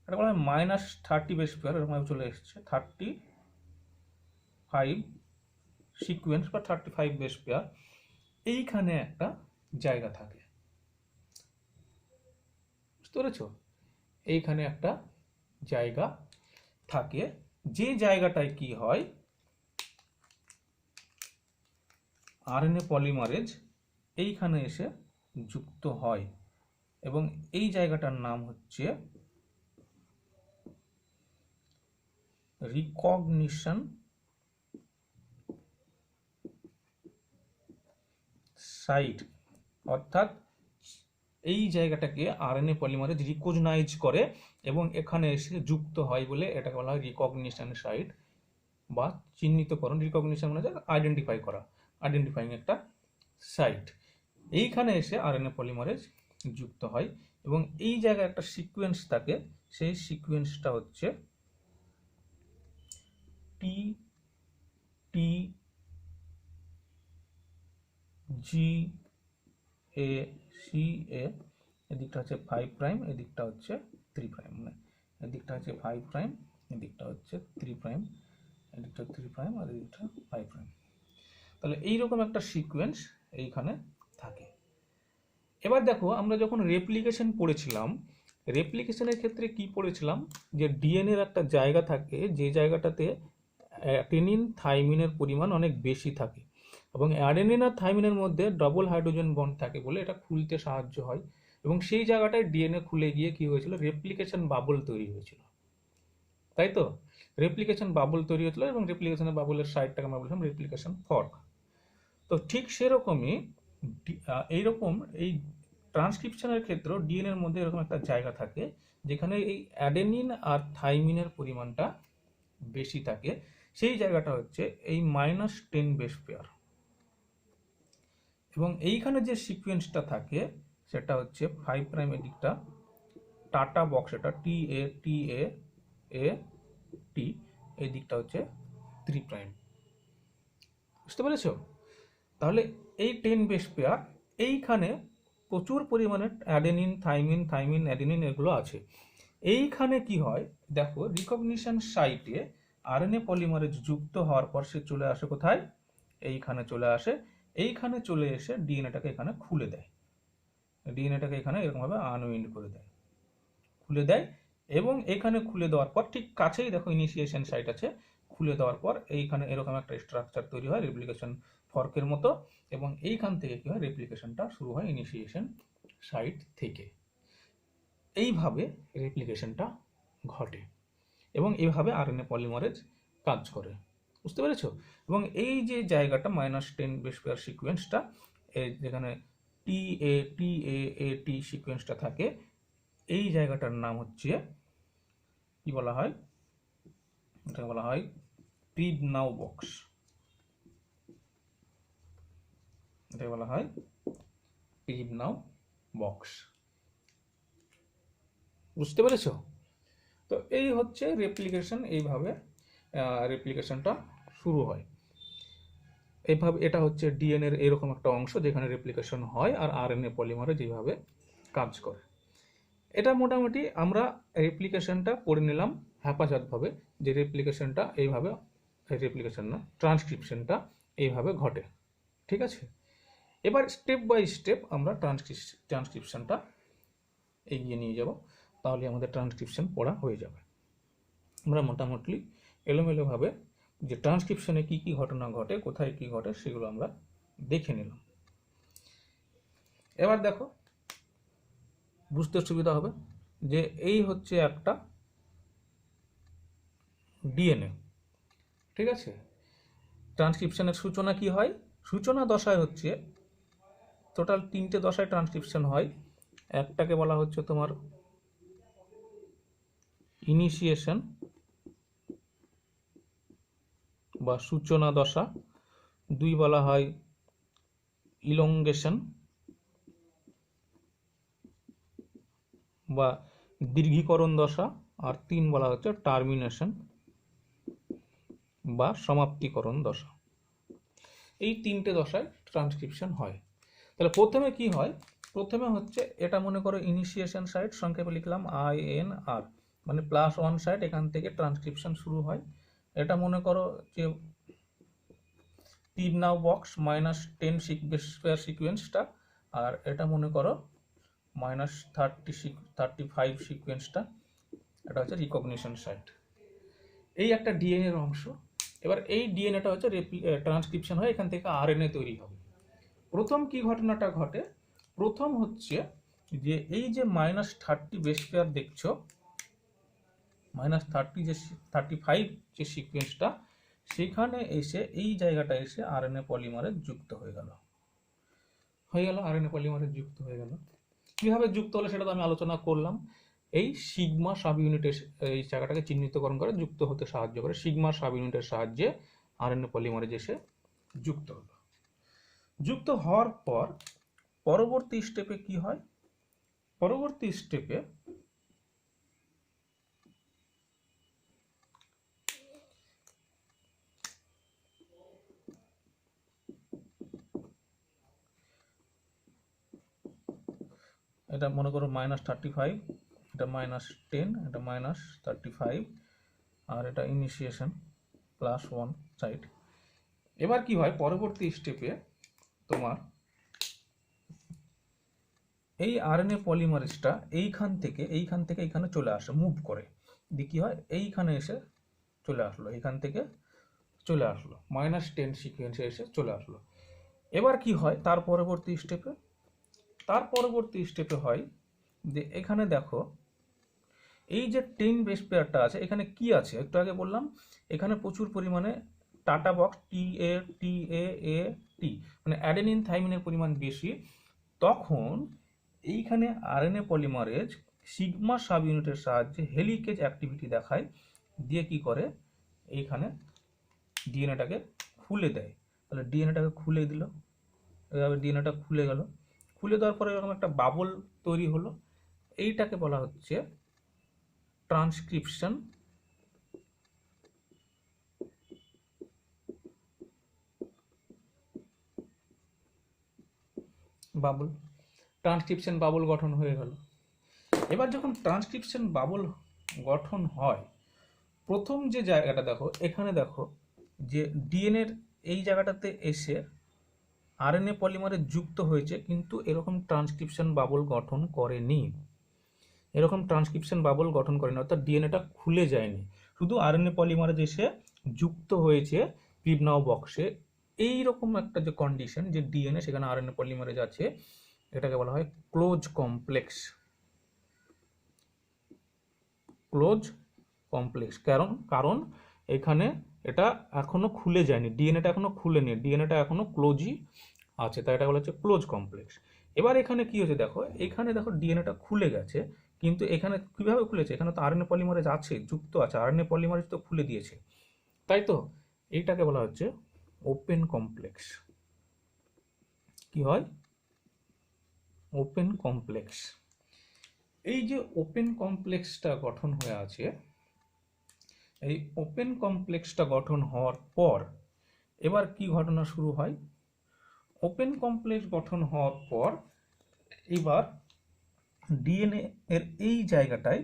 এটা বলা হয় -30 বেস পেয়ার, এরকম চলে এসছে 35 সিকোয়েন্স বা 35 বেস পেয়ার, এইখানে একটা জায়গা থাকে। বুঝতে পেরেছো? এইখানে একটা জায়গা থাকে, যে জায়গাটায় কি হয়, আরএনএ পলিমারেজ এইখানে এসে যুক্ত হয়, এবং এই জায়গাটার নাম হচ্ছে রিকগনিশন সাইট। অর্থাৎ এই জায়গাটাকে আরএনএ পলিমারেজ রিকগনাইজ করে এবং এখানে এসে যুক্ত হয় বলে এটাকে বলা হয় রিকগনিশন সাইট বা চিহ্নিতকরণ। রিকগনিশন মানে আইডেন্টিফাই করা, আইডেন্টিফাইং একটা সাইট। এইখানে এসে আরএনএ পলিমারেজ যুক্ত হয় এবং এই জায়গায় একটা সিকোয়েন্স থাকে, সেই সিকোয়েন্সটা হচ্ছে টি টি জি এ সি এ, এদিকটা হচ্ছে 5 প্রাইম, এদিকটা হচ্ছে 3 প্রাইম, মানে এদিকটা হচ্ছে 5 প্রাইম, এদিকটা হচ্ছে 3 প্রাইম, এদিকটা 3 প্রাইম আর এদিকটা 5 প্রাইম। তাহলে এইরকম একটা সিকোয়েন্স এইখানে থাকে। এবার দেখো আমরা যখন রেপ্লিকেশন পড়েছিলাম, রেপ্লিকেশনের ক্ষেত্রে কি পড়েছিলাম, যে ডিএনএর একটা জায়গা থাকে যে জায়গাটাতে অ্যাডেনিন থাইমিনের পরিমাণ অনেক বেশি থাকে এবং অ্যাডেনিন আর থাইমিনের মধ্যে ডবল হাইড্রোজেন বন্ড থাকে বলে এটা খুলতে সাহায্য হয় এবং সেই জায়গাটায় ডিএনএ খুলে গিয়ে কি হয়েছিল, রেপ্লিকেশন বাবল তৈরি হয়েছিল, তাই তো? রেপ্লিকেশন বাবল তৈরি হয়েছিল এবং রেপ্লিকেশনের বাবলের সাইডটাকে আমরা বলছিলাম রেপ্লিকেশন ফর্ক। তো ঠিক সেরকমই এইরকম এই ট্রান্সক্রিপশনের ক্ষেত্রেও ডিএনএর মধ্যে এরকম একটা জায়গা থাকে যেখানে এই অ্যাডেনিন আর থাইমিনের পরিমাণটা বেশি থাকে, সেই জায়গাটা হচ্ছে এই -10 বেস পেয়ার এবং এইখানে যে সিকোয়েন্সটা থাকে সেটা হচ্ছে 5 প্রাইমের দিকটা টাটা বক্স, এটা টি এ টি এ এ টি, এই দিকটা হচ্ছে 3 প্রাইম। বুঝতে পেরেছো? তাহলে এই 10 বেস পেয়ার এইখানে প্রচুর পরিমাণে অ্যাডেনিন থাইমিন, থাইমিন অ্যাডেনিন এগুলো আছে। এইখানে কি হয় দেখো, রিকগনিশন সাইটে আরএনএ পলিমারেজ যুক্ত হওয়ার পর সে চলে আসে কোথায়, এইখানে চলে আসে, এইখানে চলে এসে ডিএনএটাকে এখানে খুলে দেয়, ডিএনএটাকে এখানে এরকমভাবে আনউইন্ড করে দেয়, খুলে দেয় এবং এখানে খুলে দেওয়ার পর ঠিক কাছেই দেখো ইনিশিয়েশন সাইট আছে, খুলে দেওয়ার পর এইখানে এরকম একটা স্ট্রাকচার তৈরি হয় রেপ্লিকেশন ফর্কের মতো এবং এইখান থেকে কি হয়, রেপ্লিকেশনটা শুরু হয় ইনিশিয়েশন সাইট থেকে। এইভাবে রেপ্লিকেশনটা ঘটে এবং এইভাবে আরএনএ পলিমারেজ কাজ করে। বুঝতে পেরেছো? এবং এই যে জায়গাটা -10 বেস পেয়ার সিকোয়েন্সটা, যেখানে টি এ টি সিকোয়েন্সটা থাকে, এই জায়গাটার নাম হচ্ছে কি বলা হয়, এটাকে বলা হয় প্রিবনাউ বক্স, এটাকে বলা হয় প্রিবনাউ বক্স। বুঝতে পেরেছো? তো এই হচ্ছে রেপ্লিকেশন, এইভাবে রেপ্লিকেশনটা শুরু হয়। এইভাবে এটা হচ্ছে ডিএনএর এরকম একটা অংশ যেখানে রেপ্লিকেশন হয় আর আরএনএ পলিমারে যেভাবে কাজ করে। এটা মোটামুটি আমরা রেপ্লিকেশনটা পড়ে নিলাম হ্যাপাজাতভাবে, যে রেপ্লিকেশনটা এইভাবে, রেপ্লিকেশন না ট্রান্সক্রিপশনটা এইভাবে ঘটে। ঠিক আছে, এবার স্টেপ বাই স্টেপ আমরা ট্রান্সক্রিপশনটা এগিয়ে নিয়ে যাব, তাহলে আমাদের ট্রান্সক্রিপশন পড়া হয়ে যাবে। আমরা মোটামুটি এলোমেলোভাবে যে ট্রান্সক্রিপশনে কি কি ঘটনা ঘটে, কোথায় কি ঘটে, সেগুলো আমরা দেখে নিলাম। এবার দেখো, বুঝতে সুবিধা হবে যে এই হচ্ছে একটা ডিএনএ। ঠিক আছে, ট্রান্সক্রিপশনের সূচনা কি হয়, সূচনা দশায় হচ্ছে টোটাল 3টে দশায় ট্রান্সক্রিপশন হয়। একটাকে বলা হচ্ছে তোমার ইনিশিয়েশন বা সূচনা দশা, 2 বলা হয় ইলংগেশন বা দীর্ঘীকরণ দশা, আর 3 বলা হচ্ছে টার্মিনেশন বা সমাপ্তিকরণ দশা। এই 3টে দশায় ট্রান্সক্রিপশন হয়। তাহলে প্রথমে কি হয়, প্রথমে হচ্ছে এটা মনে করো ইনিশিয়েশন সাইট, সংক্ষেপে লিখলাম INR, মানে +1 সাইট, এখান থেকে ট্রান্সক্রিপশন শুরু হয়। এটা মনে করো যে প্রিবনাউ বক্স -10 বেস পেয়ার সিকোয়েন্সটা, আর এটা মনে করো -35 সিকোয়েন্সটা, এটা হচ্ছে রিকগনিশন সাইট। এই একটা ডিএনএ এর অংশ। এবার এই ডিএনএটা হচ্ছে ট্রান্সক্রিপশন হয়ে এখান থেকে আরএনএ তৈরি হবে। প্রথম কি ঘটনাটা ঘটে, প্রথম হচ্ছে যে এই যে -30 বেস পেয়ার দেখছো, -30 যে 35 যে সিকোয়েন্সটা, সেখানে এসে এই জায়গাটা এসে আরএনএ পলিমারে যুক্ত হয়ে গেল, আরএনএ পলিমারে যুক্ত হয়ে গেল। কিভাবে যুক্ত হলো সেটা তো আমি আলোচনা করলাম। এই সিগমা সাব ইউনিটের এই জায়গাটাকে চিহ্নিতকরণ করে যুক্ত হতে সাহায্য করে, সিগমা সাব ইউনিটের সাহায্যে আরএনএ পলিমারেজ এসে যুক্ত হলো। যুক্ত হওয়ার পর পরবর্তী স্টেপে কি হয়, পরবর্তী স্টেপে এটা মনে করো -35, এটা -10, এটা -35, আর এটা ইনিশিয়েশন +1 সাইড। এবার কি হয়, পরবর্তী স্টেপে তোমার এই আরএনএ পলিমারেজটা এইখান থেকে এইখানে চলে আসে, মুভ করে, দিয়ে কি হয়, এইখানে এসে চলে আসলো, এইখান থেকে চলে আসলো, -10 সিকোয়েন্সে এসে চলে আসলো। এবার কি হয় তার পরবর্তী স্টেপে হয় যে এখানে দেখো এই যে 10 বেস পেয়ারটা আছে, এখানে কি আছে একটু আগে বললাম, এখানে প্রচুর পরিমাণে টাটা বক্স টি, মানে অ্যাডেনিন থাইমিনের পরিমাণ বেশি। তখন এইখানে আরএনএ পলিমারেজ সিগমা সাব ইউনিটের সাহায্যে হেলিকেজ অ্যাক্টিভিটি দেখায়, দিয়ে কি করে এইখানে ডিএনএটাকে খুলে দেয়। তাহলে ডিএনএটাকে খুলে দিল, এভাবে ডিএনএটা খুলে গেল, খুলে দেওয়ার পরে এরকম একটা বাবল তৈরি হলো, এইটাকে বলা হচ্ছে ট্রান্সক্রিপশন বাবল। ট্রান্সক্রিপশন বাবল গঠন হয়ে গেল। এবার যখন ট্রান্সক্রিপশন বাবল গঠন হয়, প্রথম যে জায়গাটা দেখো, এখানে দেখো যে ডিএনএর এই জায়গাটাতে এসে আরএনএ পলিমারে যুক্ত হয়েছে, কিন্তু এরকম ট্রান্সক্রিপশন বাবল গঠন করেনি, অর্থাৎ ডিএনএটা খুলে যায়নি, শুধু আরএনএ পলিমারেজ এসে যুক্ত হয়েছে ক্রিবনাউ বক্সে। এইরকম একটা যে কন্ডিশন, যে ডিএনএ সেখানে আরএনএ পলিমারেজ আছে, এটাকে বলা হয় ক্লোজ কমপ্লেক্স। কারণ এখানে এটা এখনো খুলে যায়নি, ডিএনএটা এখনো খুলেনি, ডিএনএটা এখনো ক্লোজই আছে, তাই এটা বলা হচ্ছে ক্লোজ কমপ্লেক্স। এবার এখানে কি হয়েছে দেখো, এখানে দেখো ডিএনএটা খুলে গেছে, কিন্তু এখানে কিভাবে খুলেছে, এখানে তো আরএনএ পলিমারেজ আছে, যুক্ত আছে, আরএনএ পলিমারেজ তো খুলে দিয়েছে, তাই তো, এইটাকে বলা হচ্ছে ওপেন কমপ্লেক্স। কি হয়, ওপেন কমপ্লেক্স। এই যে ওপেন কমপ্লেক্সটা গঠন হয়ে আছে, এই ওপেন কমপ্লেক্সটা গঠন হওয়ার পর এবার কি ঘটনা শুরু হয়, ওপেন কমপ্লেক্স গঠন হওয়ার পর এবার ডিএনএ এর এই জায়গাটায়,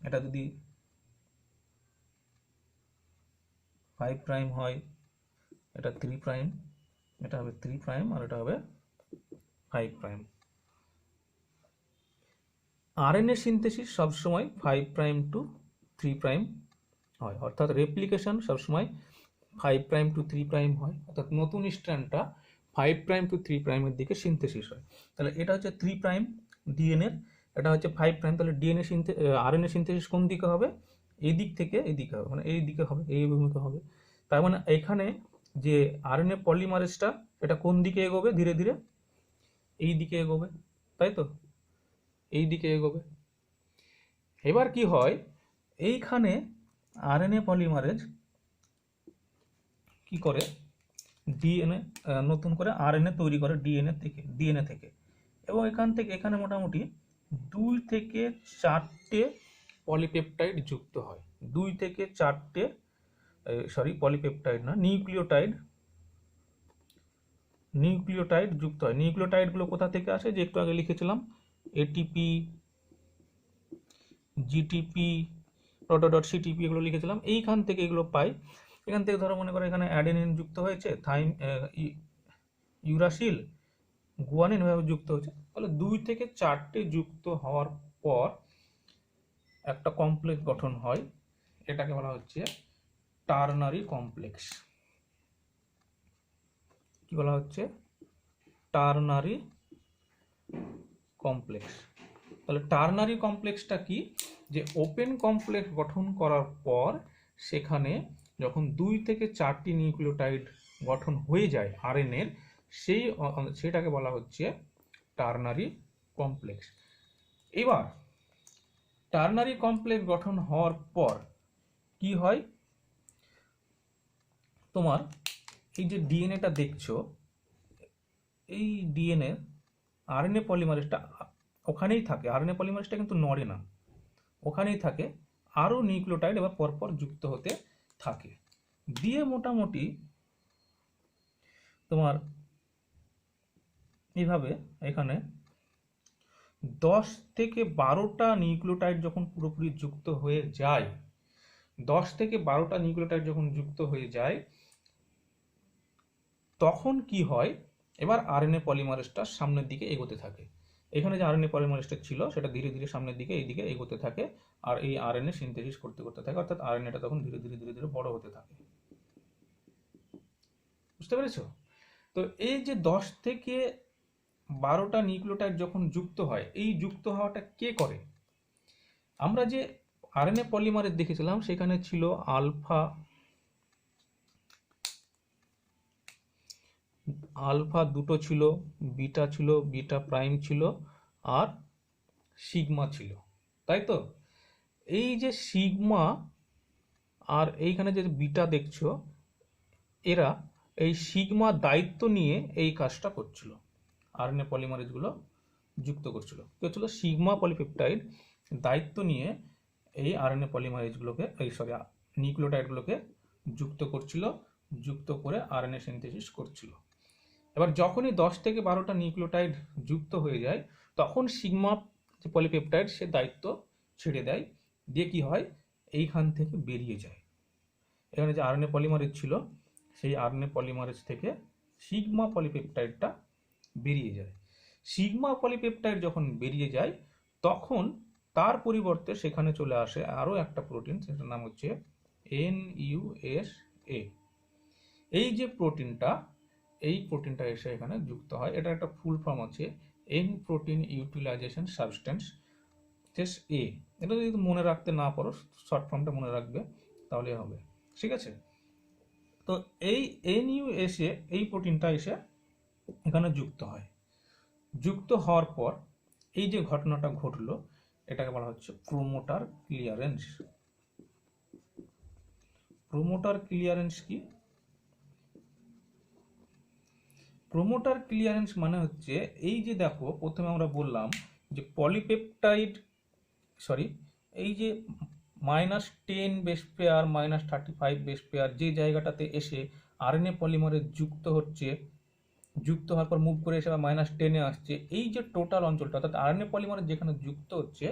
এটা যদি 5 প্রাইম হয়, এটা 3 প্রাইম, এটা হবে 3 প্রাইম, আর এটা হবে 5 প্রাইম। আরএনএ সিনথেসিস সবসময় 5 প্রাইম টু 3 প্রাইম হয়, অর্থাৎ রেপ্লিকেশন সবসময় 5 প্রাইম টু 3 প্রাইম হয়, অর্থাৎ নতুন স্ট্র্যান্ডটা 5 প্রাইম টু 3 প্রাইমের দিকে সিনথেসিস হয়। তাহলে এটা হচ্ছে 3 প্রাইম ডিএনএর, এটা হচ্ছে 5 প্রাইম, তাহলে ডিএনএ আরএনএ সিনথেসিস কোন দিকে হবে, এই দিক থেকে এই দিকে হবে, মানে এই দিকে হবে, এই অভিমুখে হবে। তার মানে এখানে যে আরএনএ পলিমারেজটা, এটা কোন দিকে এগোবে, ধীরে ধীরে এই দিকে এগোবে, তাই তো, এই দিকে এগোবে। এবার কি হয়, এইখানে আরএনএ পলিমারেজ কি করে, ডিএনএ নতুন করে আরএনএ তৈরি করে ডিএনএ থেকে, এবং এখান থেকে এখানে মোটামুটি 2 থেকে 4টে পলিপেপটাইড যুক্ত হয়, 2 থেকে 4টে, পলিপেপটাইড না, নিউক্লিওটাইড যুক্ত হয়। নিউক্লিওটাইডগুলো কোথা থেকে আসে, যে একটু আগে লিখেছিলাম, এটিপি, জিটিপি, সিটিপি, এগুলো লিখেছিলাম, এইখান থেকে এগুলো পাই। এখান থেকে ধরো মনে করো এখানে অ্যাডেনিন যুক্ত হয়েছে, ইউরাসিল, গুয়ানিন ভাবে যুক্ত হয়েছে, তাহলে 2 থেকে 4টে যুক্ত হওয়ার পর একটা কমপ্লেক্স গঠন হয়, এটাকে বলা হচ্ছে টার্নারি কমপ্লেক্স। কি বলা হচ্ছে, টার্নারি কমপ্লেক্স। তাহলে টার্নারি কমপ্লেক্সটা কি, যে ওপেন কমপ্লেক্স গঠন করার পর সেখানে যখন 2 থেকে 4টি নিউক্লিওটাইড গঠন হয়ে যায় আরএনএর, সেটাকে বলা হচ্ছে টার্নারি কমপ্লেক্স। এবার টার্নারি কমপ্লেক্স গঠন হওয়ার পর কি হয়, তোমার এই যে ডিএনএটা দেখছো, এই ডিএনএ আরএনএ পলিমারেজটা ওখানেই থাকে, আরএনএ পলিমারেজটা কিন্তু নড়ে না, ওখানেই থাকে, আরও নিউক্লিওটাইড এবার পরপর যুক্ত হতে থাকে, দিয়ে মোটামুটি তোমার এইভাবে এখানে 10 থেকে 12টা নিউক্লিওটাইড যখন পুরোপুরি যুক্ত হয়ে যায়, 10 থেকে 12টা নিউক্লিওটাইড যখন যুক্ত হয়ে যায়, তখন কি হয়, এবার আরএনএ পলিমারেজটা সামনের দিকে এগোতে থাকে। এখানে যে আরএনএ পলিমারেজটা ছিল সেটা ধীরে ধীরে সামনের দিকে এইদিকে এগোতে থাকে, আর এই আরএনএ সিনথেসিস করতে করতে থাকে, অর্থাৎ আরএনএটা তখন ধীরে ধীরে ধীরে ধীরে বড় হতে থাকে। বুঝতে পেরেছো? তো এই যে 10 থেকে 12টা নিউক্লিওটাইড যখন যুক্ত হয়, এই যুক্ত হওয়াটা কে করে? আমরা যে আরএনএ পলিমারেজ দেখেছিলাম সেখানে ছিল আলফা দুটো ছিল, বিটা ছিল, বিটা প্রাইম ছিল, আর সিগমা ছিল, তাই তো? এই যে সিগমা আর এইখানে যে বিটা দেখছো, এরা এই সিগমা দায়িত্ব নিয়ে এই কাজটা করছিল, আরএনএ পলিমারেজগুলো যুক্ত করছিল। কি হচ্ছিল? সিগমা পলিপেপটাইড দায়িত্ব নিয়ে এই আরএনএ পলিমারেজগুলোকে, নিউক্লিওটাইডগুলোকে যুক্ত করছিল, যুক্ত করে আরএনএ সিনথেসিস করছিল। এবার যখনই 10 থেকে 12টা নিউক্লিওটাইড যুক্ত হয়ে যায়, তখন সিগমা যে পলিপেপটাইড সে দায়িত্ব ছেড়ে দেয়, দিয়ে কি হয়, এইখান থেকে বেরিয়ে যায়। এখানে যে আরএনএ পলিমারেজ ছিল সেই আরএনএ পলিমারেজ থেকে সিগমা পলিপেপটাইডটা বেরিয়ে যায়। সিগমা পলিপেপটাইড যখন বেরিয়ে যায়, তখন তার পরিবর্তে সেখানে চলে আসে আরও একটা প্রোটিন, সেটার নাম হচ্ছে NUSA। এই যে প্রোটিনটা, এই প্রোটিনটা এসে এখানে যুক্ত হয়। এটা একটা ফুল ফর্ম আছে, এন প্রোটিন ইউটিলাইজেশন সাবস্টেন্স, এ। এটা যদি মনে রাখতে না পারো, শর্ট ফর্মটা মনে রাখবে তাহলে হবে, ঠিক আছে? তো এই NUSA, এই প্রোটিনটা এসে এখানে যুক্ত হয়। যুক্ত হওয়ার পর এই যে ঘটনাটা ঘটলো, এটাকে বলা হচ্ছে প্রোমোটার ক্লিয়ারেন্স। প্রোমোটার ক্লিয়ারেন্স কি? প্রোমোটার ক্লিয়ারেন্স মানে হচ্ছে, এই যে দেখো প্রথমে আমরা বললাম যে পলিপেপটাইড, এই যে -10 বেস পেয়ার, -35 বেস পেয়ার যে জায়গাটাতে এসে আরএনএ পলিমারেজ যুক্ত হচ্ছে, যুক্ত হওয়ার পর মুভ করে এসে -10-এ আসছে, এই যে টোটাল অঞ্চলটা, অর্থাৎ আরএনএ পলিমারেজ যেখানে যুক্ত হচ্ছে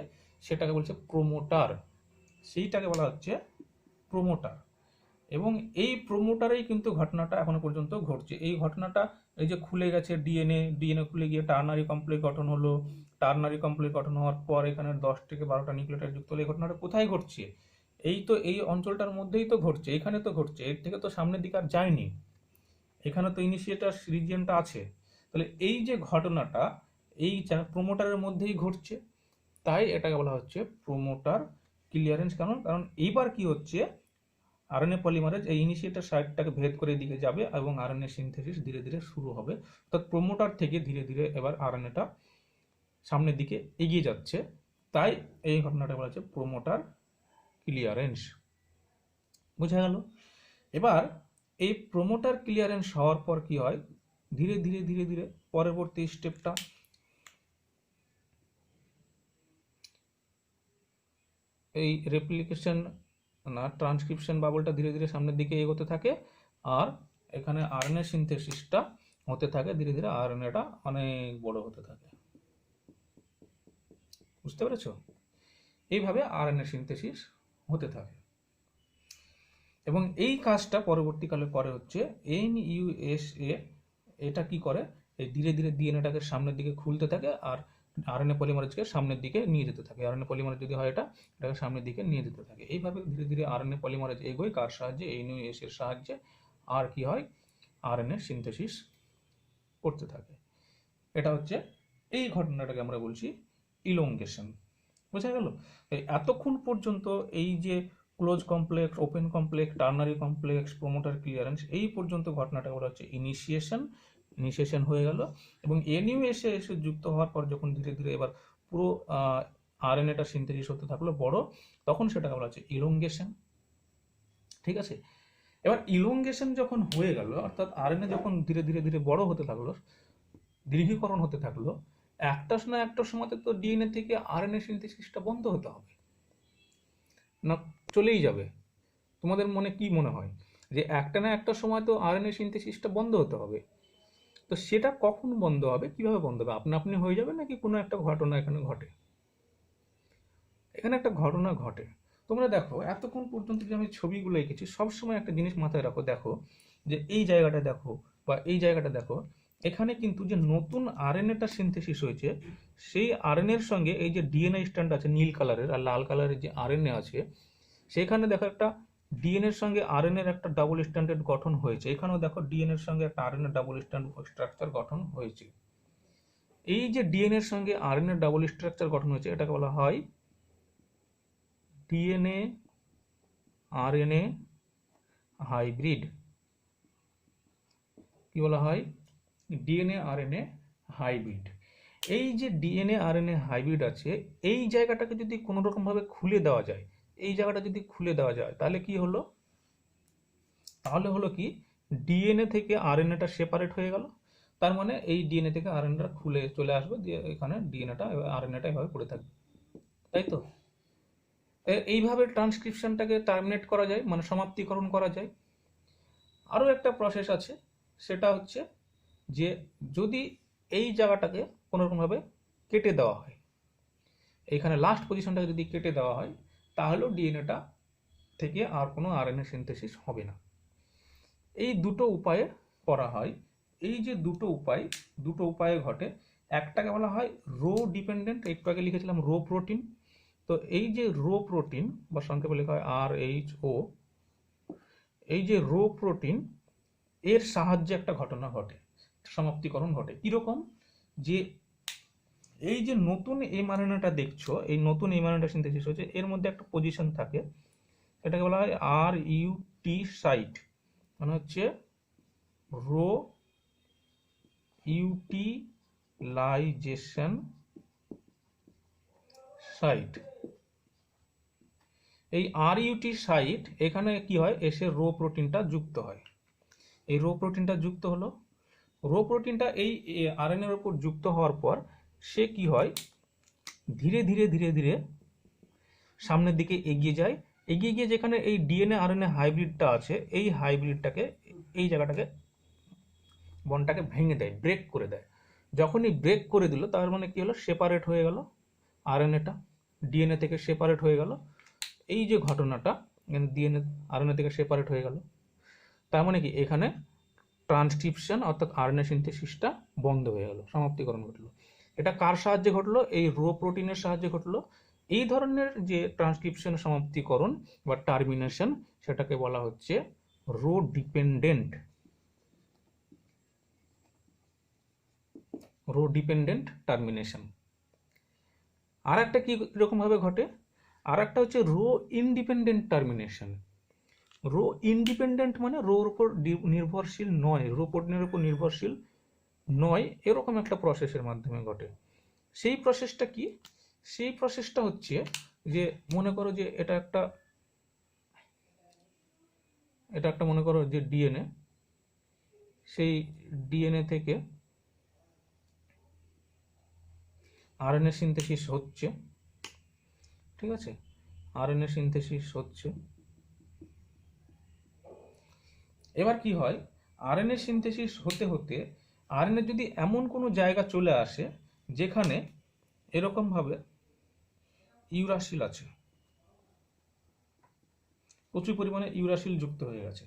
সেটাকে বলছে প্রোমোটার, সেইটাকে বলা হচ্ছে প্রোমোটার। এবং এই প্রোমোটারেই কিন্তু ঘটনাটা এখনো পর্যন্ত ঘটছে। এই ঘটনাটা, এই যে খুলে গেছে ডিএনএ খুলে গিয়ে টার্নারি কমপ্লেক্স গঠন হলো, টার্নারি কমপ্লেক্স গঠন হওয়ার পর এখানে 10 থেকে 12টা নিউক্লিওটাইড যুক্ত হলো, এই ঘটনাটা কোথায় ঘটছে? এই তো এই অঞ্চলটার মধ্যেই তো ঘটছে, এখানে তো ঘটছে, এর থেকে তো সামনের দিকে আর যায়নি, এখানে তো ইনিশিয়েটার রিজিয়নটা আছে। তাহলে এই যে ঘটনাটা এই প্রোমোটারের মধ্যেই ঘটছে, তাই এটাকে বলা হচ্ছে প্রোমোটার ক্লিয়ারেন্স। কারণ এইবার কি হচ্ছে, আরএনএ পলিমারেজ এই ইনিশিয়েটর সাইটটাকে ভেদ করে এদিকে যাবে এবং আরএনএ সিনথেসিস ধীরে ধীরে শুরু হবে, অর্থাৎ প্রোমোটার থেকে ধীরে ধীরে এবার আরএনএটা সামনের দিকে এগিয়ে যাচ্ছে, তাই এই ঘটনাটা বলা হচ্ছে প্রোমোটার ক্লিয়ারেন্স। বোঝা গেল? এবার এই প্রোমোটার ক্লিয়ারেন্স হওয়ার পর কি হয়, ধীরে ধীরে ধীরে ধীরে পরবর্তী স্টেপটা, এই রেপ্লিকেশন না ট্রান্সক্রিপশন বাবলটা ধীরে ধীরে সামনের দিকে এগোতে থাকে, আর এখানে আরএনএ সিনথেসিসটা হতে থাকে, ধীরে ধীরে আরএনএটা অনেক বড় হতে থাকে। বুঝতে পেরেছো? এইভাবে আরএনএ সিনথেসিস হতে থাকে, এবং এই কাজটা পরবর্তীকালে করে হচ্ছে NUSA। এটা কি করে, এই ধীরে ধীরে ডিএনএটাকে সামনের দিকে খুলতে থাকে আর আরএনএ পলিমারেজকে সামনের দিকে নিয়ে যেতে থাকে। আরএনএ পলিমারেজ যদি হয় এটাকে সামনের দিকে নিয়ে যেতে থাকে। এইভাবে ধীরে ধীরে আরএনএ পলিমারেজ এগোয়, কার সাহায্যে? NUSA এর সাহায্যে। আর কি হয়, আরএনএ সিনথেসিস করতে থাকে। এটা হচ্ছে এই ঘটনাটাকে আমরা বলছি ইলংগেশন। বোঝা গেল? এতক্ষণ পর্যন্ত এই যে close complex, open complex, ternary complex, promoter clearance, এই পর্যন্ত ঘটনাটা বলা হচ্ছে ইনিশিয়েশন হয়ে গেল। এবং NUSA এসে যুক্ত হওয়ার পর যখন ধীরে ধীরে এবার পুরো আরএনএটা সিনথেসিস হতে থাকলো বড়, তখন সেটাকে বলা হচ্ছে ইলংগেশন। ঠিক আছে? এবার ইলংগেশন যখন হয়ে গেল, অর্থাৎ আরএনএ যখন ধীরে ধীরে ধীরে বড় হতে থাকলো, দীর্ঘীকরণ হতে থাকলো, একটার সময় তো ডিএনএ থেকে আরএনএ সিনথেসিসটা বন্ধ হতে হবে, না চলেই যাবে? তোমাদের মনে কি মনে হয় যে একটা সময় তো আরএনএ সিনথেসিসটা বন্ধ হতে হবে? তো সেটা কখন বন্ধ হবে, কিভাবে বন্ধ হবে? আপনা আপনি হয়ে যাবে নাকি কোনো একটা ঘটনা এখানে ঘটে? এখানে একটা ঘটনা ঘটে। তোমরা দেখো এতক্ষণ পর্যন্ত যে আমি ছবিগুলো এঁকেছি, সবসময় একটা জিনিস মাথায় রাখো, দেখো যে এই জায়গাটা দেখো বা এই জায়গাটা দেখো, এখানে কিন্তু যে নতুন আরএনএটা সিনথেসিস হয়েছে, সেই আরএনএর সঙ্গে এই যে ডিএনএ স্ট্র্যান্ড আছে নীল কালারের আর লাল কালারের যে আরএনএ আছে, সেখানে দেখো একটা ডিএনএর সঙ্গে আরএনএর একটা ডাবল স্ট্যান্ডার্ড গঠন হয়েছে। এখানেও দেখো ডিএনএর সঙ্গে একটা আরএনএ ডাবল স্ট্যান্ড স্ট্রাকচার গঠন হয়েছে। এই যে ডিএনএর সঙ্গে আরএনএ ডাবল স্ট্রাকচার গঠন হয়েছে, এটাকে বলা হয় ডিএনএ আরএনএ হাইব্রিড। কি বলা হয়? DNA RNA hybrid. এই যে ডিএনএ আরএনএ হাইব্রিড আছে, এই জায়গাটাকে যদি কোনো রকম ভাবে খুলে দেওয়া যায়, এই জায়গাটা যদি খুলে দেওয়া যায়, তাহলে কি হলো? তাহলে হলো কি, ডিএনএ থেকে আরএনএটা সেপারেট হয়ে গেল। তার মানে এই ডিএনএ থেকে আরএনএটা খুলে চলে আসবে, দিয়ে এখানে ডিএনএটা আরএনএটা এভাবে পড়ে থাকবে, তাই তো? এইভাবে ট্রান্সক্রিপশনটাকে টার্মিনেট করা যায়, মানে সমাপ্তিকরণ করা যায়। আরও একটা প্রসেস আছে, সেটা হচ্ছে যে যদি এই জায়গাটাকে কোনোরকমভাবে কেটে দেওয়া হয়, এইখানে লাস্ট পজিশনটাকে যদি কেটে দেওয়া হয়, তাহলেও ডিএনএটা থেকে আর কোনো আরএনএ সিনথেসিস হবে না। এই দুটো উপায়ে করা হয়। এই যে দুটো উপায়ে ঘটে। একটাকে বলা হয় রো ডিপেন্ডেন্ট, একটু আগে লিখেছিলাম রো প্রোটিন। তো এই যে রো প্রোটিন বা সংক্ষেপে লেখা হয় RHO, এই যে রো প্রোটিন, এর সাহায্যে একটা ঘটনা ঘটে, সমাপ্তিকরণ ঘটে। কিরকম? যে এই যে নতুন এমআরএনএটা দেখছো, এই নতুন এমআরএনএটা সিনথেসিস হয়েছে, এর মধ্যে একটা পজিশন থাকে, এটাকে বলা হয় RUT সাইট, মানে হচ্ছে রো ইউটিলাইজেশন সাইট। এই RUT সাইট, এখানে কি হয়, এসে রো প্রোটিনটা যুক্ত হয়। এই রো প্রোটিনটা যুক্ত হলো, রো প্রোটিনটা এই আরএনএর উপর যুক্ত হওয়ার পর সে কি হয়, ধীরে ধীরে ধীরে ধীরে সামনের দিকে এগিয়ে যায়। এগিয়ে গিয়ে যেখানে এই ডিএনএ আরএনএ হাইব্রিডটা আছে, এই হাইব্রিডটাকে, এই জায়গাটাকে, বন্ডটাকে ভেঙে দেয়, ব্রেক করে দেয়। যখনই ব্রেক করে দিল, তার মানে কি হলো, সেপারেট হয়ে গেল আরএনএটা, ডিএনএ থেকে সেপারেট হয়ে গেল। এই যে ঘটনাটা, ডিএনএ আরএনএ থেকে সেপারেট হয়ে গেল, তার মানে কি, এখানে ট্রান্সক্রিপশন অর্থাৎ আরএনএ সিনথেসিসটা বন্ধ হয়ে গেল, সমাপ্তিকরণ ঘটলো। এটা কার সাহায্যে ঘটলো? এই রো প্রোটিনের সাহায্যে ঘটলো। এই ধরনের যে ট্রান্সক্রিপশন সমাপ্তিকরণ বা টার্মিনেশন, সেটাকে বলা হচ্ছে রো ডিপেন্ডেন্ট টার্মিনেশন। আর একটা কি রকম ভাবে ঘটে? আর একটা হচ্ছে rho independent termination. Rho independent মানে রোর উপর নির্ভরশীল নয়, রো প্রোটিনের উপর নির্ভরশীল নয়, এরকম একটা প্রসেসের মাধ্যমে ঘটে। সেই প্রসেসটা কি? সেই প্রসেসটা হচ্ছে যে, মনে করো যে এটা একটা মনে করো যে ডিএনএ, সেই ডিএনএ থেকে আরএনএ সিনথেসিস হচ্ছে, ঠিক আছে? আরএনএ সিনথেসিস হচ্ছে। এবার কি হয়, আরএনএ সিনথেসিস হতে হতে আরএনএ যদি এমন কোনো জায়গা চলে আসে যেখানে এরকম ভাবে ইউরাসিল আছে, প্রচুর পরিমাণে ইউরাসিল যুক্ত হয়ে গেছে।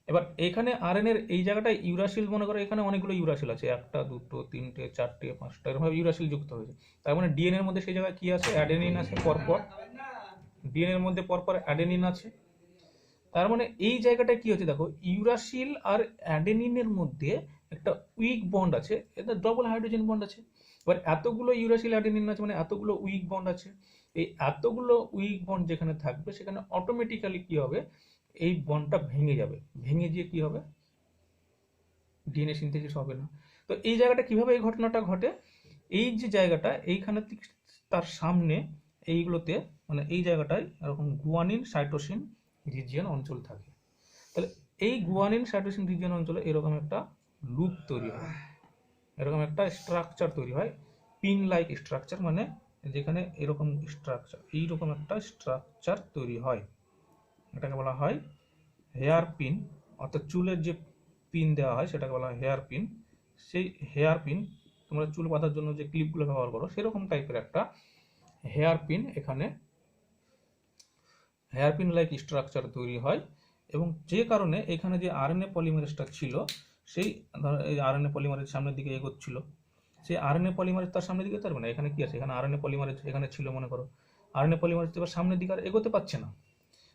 এবার এখানে আরএনএর এই জায়গাটায় ইউরাসিল, মনে করো এখানে অনেকগুলো ইউরাসিল আছে, 1টা 2টো 3টে 4টে 5টা, এরকম ইউরাসিল যুক্ত হয়েছে। তার মানে ডিএনএ এর মধ্যে সেই জায়গায় কি আছে, অ্যাডেনিন আছে পরপর, ডিএনএ এর মধ্যে পরপর অ্যাডেনিন আছে। তার মানে এই জায়গাটায় কি হচ্ছে, দেখো ইউরাসিল আর অ্যাডেনিনের মধ্যে একটা উইক বন্ড আছে, এটা ডবল হাইড্রোজেন বন্ড আছে। এবার এতগুলো ইউরাসিল অ্যাডেনিন আছে, মানে এতগুলো উইক বন্ড আছে। এই এতগুলো উইক বন্ড যেখানে থাকবে, সেখানে অটোমেটিক্যালি কি হবে, এই বন্ডটা ভেঙে যাবে, ভেঙে গিয়ে কি হবে, ডিএনএ সিনথেসিস হবে না। তো এই জায়গাটা কিভাবে এই ঘটনাটা ঘটে? এই যে জায়গাটা, এইখানে তার সামনে এইগুলোতে, মানে এই জায়গাটায় এরকম গুয়ানিন সাইটোসিন রিজিয়ন অঞ্চল থাকে। তাহলে এই গুয়ানিন সাইটোসিন রিজিয়ন অঞ্চলে এরকম একটা লুপ তৈরি হয়, এরকম একটা স্ট্রাকচার তৈরি হয়। পিন লাইক স্ট্রাকচার, মানে যেখানে এরকম স্ট্রাকচার, এইরকম একটা স্ট্রাকচার তৈরি হয়, এটাকে বলা হয় হেয়ার পিন। অর্থাৎ চুলের যে পিন দেওয়া হয় সেটাকে বলা হয় হেয়ার পিন। সেই হেয়ার পিন তোমরা চুল বাঁধার জন্য যে ক্লিপগুলো ব্যবহার করো সেরকম টাইপের একটা হেয়ার পিন, এখানে হেয়ার পিন লাইক স্ট্রাকচার তৈরি হয়। এবং যে কারণে এখানে যে আরএনএ পলিমারেজটা ছিল, সেই এই আরএনএ পলিমারেজ সামনের দিকে এগোচ্ছিল, সেই আরএনএ পলিমারেজ তার সামনের দিকে পারবে না। এখানে কি আছে, এখানে আরএনএ পলিমারেজ এখানে ছিল মনে করো, আরএনএ পলিমারেজ এবার সামনের দিকে আর এগোতে পারছে না,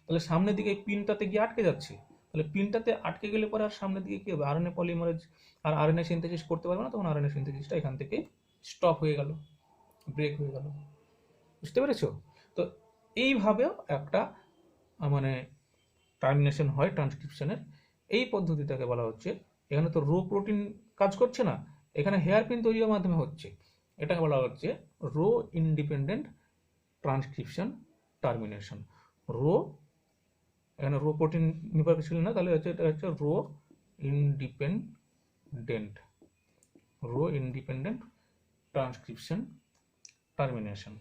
তাহলে সামনের দিকে এই পিনটাতে গিয়ে আটকে যাচ্ছে। তাহলে পিনটাতে আটকে গেলে পরে আর সামনের দিকে কি হবে, আরএনএ পলিমারেজ আর আরএনএ সিনথেসিস করতে পারবে না, তখন আরএনএ সিনথেসিসটা এখান থেকে স্টপ হয়ে গেল, ব্রেক হয়ে গেল। বুঝতে পেরেছো? তো এইভাবেও একটা মানে টার্মিনেশন হয় ট্রান্সক্রিপশনের। এই পদ্ধতিটাকে বলা হচ্ছে, এখানে তো রো প্রোটিন কাজ করছে না, এখানে হেয়ার পিন তৈরির মাধ্যমে হচ্ছে, এটাকে বলা হচ্ছে rho independent transcription termination. Rho, এখানে রো প্রোটিন নির্ভরশীল না, তাহলে হচ্ছে এটা হচ্ছে rho independent, rho independent transcription termination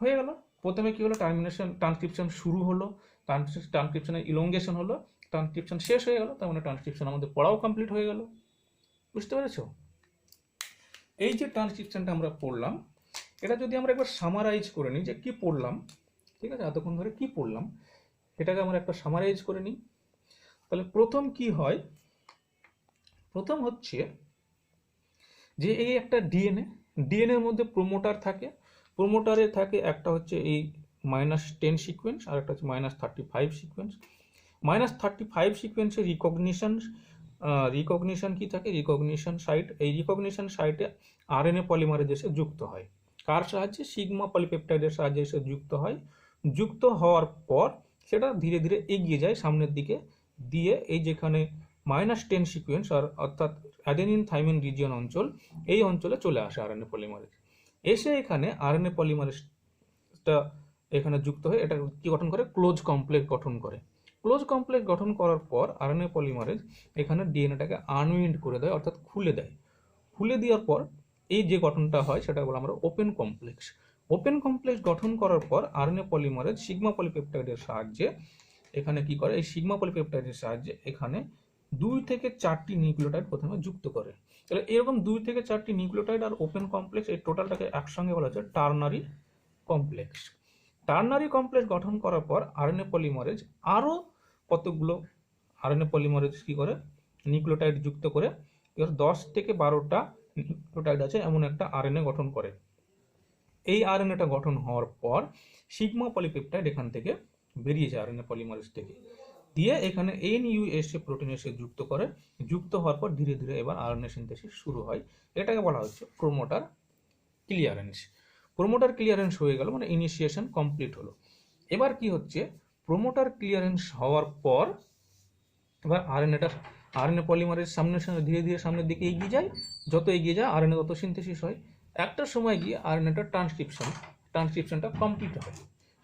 হয়ে গেল। প্রথমে কি হলো, টার্মিনেশন ট্রান্সক্রিপশন শুরু হলো, ট্রান্সক্রিপশনের ইলংগেশন হলো, ট্রান্সক্রিপশন শেষ হয়ে গেল, তার মানে ট্রান্সক্রিপশন আমাদের পড়াও কমপ্লিট হয়ে গেল। বুঝতে পেরেছো? এই যে ট্রান্সক্রিপশনটা আমরা পড়লাম, এটা যদি আমরা একবার সামারাইজ করে নিই যে কি পড়লাম, ঠিক আছে, এতক্ষণ ধরে কি পড়লাম, এটাকে আমরা একটা সামারাইজ করে নিই। তাহলে প্রথম কি হয়, প্রথম হচ্ছে যে এই একটা ডিএনএ, ডিএনএর মধ্যে প্রোমোটার থাকে, প্রোমোটারে থাকে একটা হচ্ছে এই -10 সিকোয়েন্স আর একটা হচ্ছে -35 সিকোয়েন্স। -35 সিকোয়েন্সের রিকগনিশন কি থাকে, রিকগনিশন সাইট, এই রিকগনিশন সাইটে আরএনএ পলিমারেজ এসে যুক্ত হয়, কার সাহায্যে, সিগমা পলিপেপটাইডের সাহায্যে এসে যুক্ত হয়। যুক্ত হওয়ার পর সেটা ধীরে ধীরে এগিয়ে যায় সামনের দিকে, দিয়ে এই যেখানে -10 সিকোয়েন্স আর অর্থাৎ অ্যাডেনিন থাইমিন রিজিয়ন অঞ্চল, এই অঞ্চলে চলে আসে আরএনএ পলিমারেজ। এসে এখানে আরএনএ পলিমারেজটা এখানে যুক্ত হয়ে এটা কি গঠন করে, ক্লোজ কমপ্লেক্স গঠন করে। ক্লোজ কমপ্লেক্স গঠন করার পর আরএনএ পলিমারেজ এখানে ডিএনএটাকে আনউইন্ড করে দেয়, অর্থাৎ খুলে দেয়। খুলে দেওয়ার পর এই যে গঠনটা হয় সেটা বলে আমরা ওপেন কমপ্লেক্স। ওপেন কমপ্লেক্স গঠন করার পর আরএনএ পলিমারেজ সিগমা পলিপেপটাইডের সাহায্যে এখানে কি করে, এই সিগমা পলিপেপটাইডের সাহায্যে এখানে 2 থেকে 4টি নিউক্লিওটাইড প্রথমে যুক্ত করে। তাহলে এরকম 2 থেকে 4টি নিউক্লিওটাইড আর ওপেন কমপ্লেক্স, এই টোটালটাকে একসঙ্গে বলা হচ্ছে টার্নারি কমপ্লেক্স। টার্নারি কমপ্লেক্স গঠন করার পর আরএনএ পলিমারেজ আরও কতগুলো আরএনএ পলিমারেজ কি করে, নিউক্লিওটাইড যুক্ত করে, 10 থেকে 12টা নিউক্লিওটাইড আছে এমন একটা আরএনএ গঠন করে। এই আরএনএটা গঠন হওয়ার পর সিগমা পলিপেপটাইড এখান থেকে বেরিয়ে যায় আরএনএ পলিমারেজ থেকে, দিয়ে এখানে এনইউএসএ প্রোটিন এসে যুক্ত করে। যুক্ত হওয়ার পর ধীরে ধীরে এবার আরএনএ সিনথেসিস শুরু হয়, এটাকে বলা হচ্ছে প্রোমোটার ক্লিয়ারেন্স। প্রোমোটার ক্লিয়ারেন্স হয়ে গেল, মানে ইনিশিয়েশন কমপ্লিট হলো। এবার কি হচ্ছে, প্রোমোটার ক্লিয়ারেন্স হওয়ার পর এবার আরএনএ পলিমারেজ সামনের সঙ্গে ধীরে ধীরে সামনের দিকে এগিয়ে যায়, যত এগিয়ে যায় আরএনএ তত সিনথেসিস হয়। একটা সময় গিয়ে আরএনএটা ট্রান্সক্রিপশনটা কমপ্লিট হয়।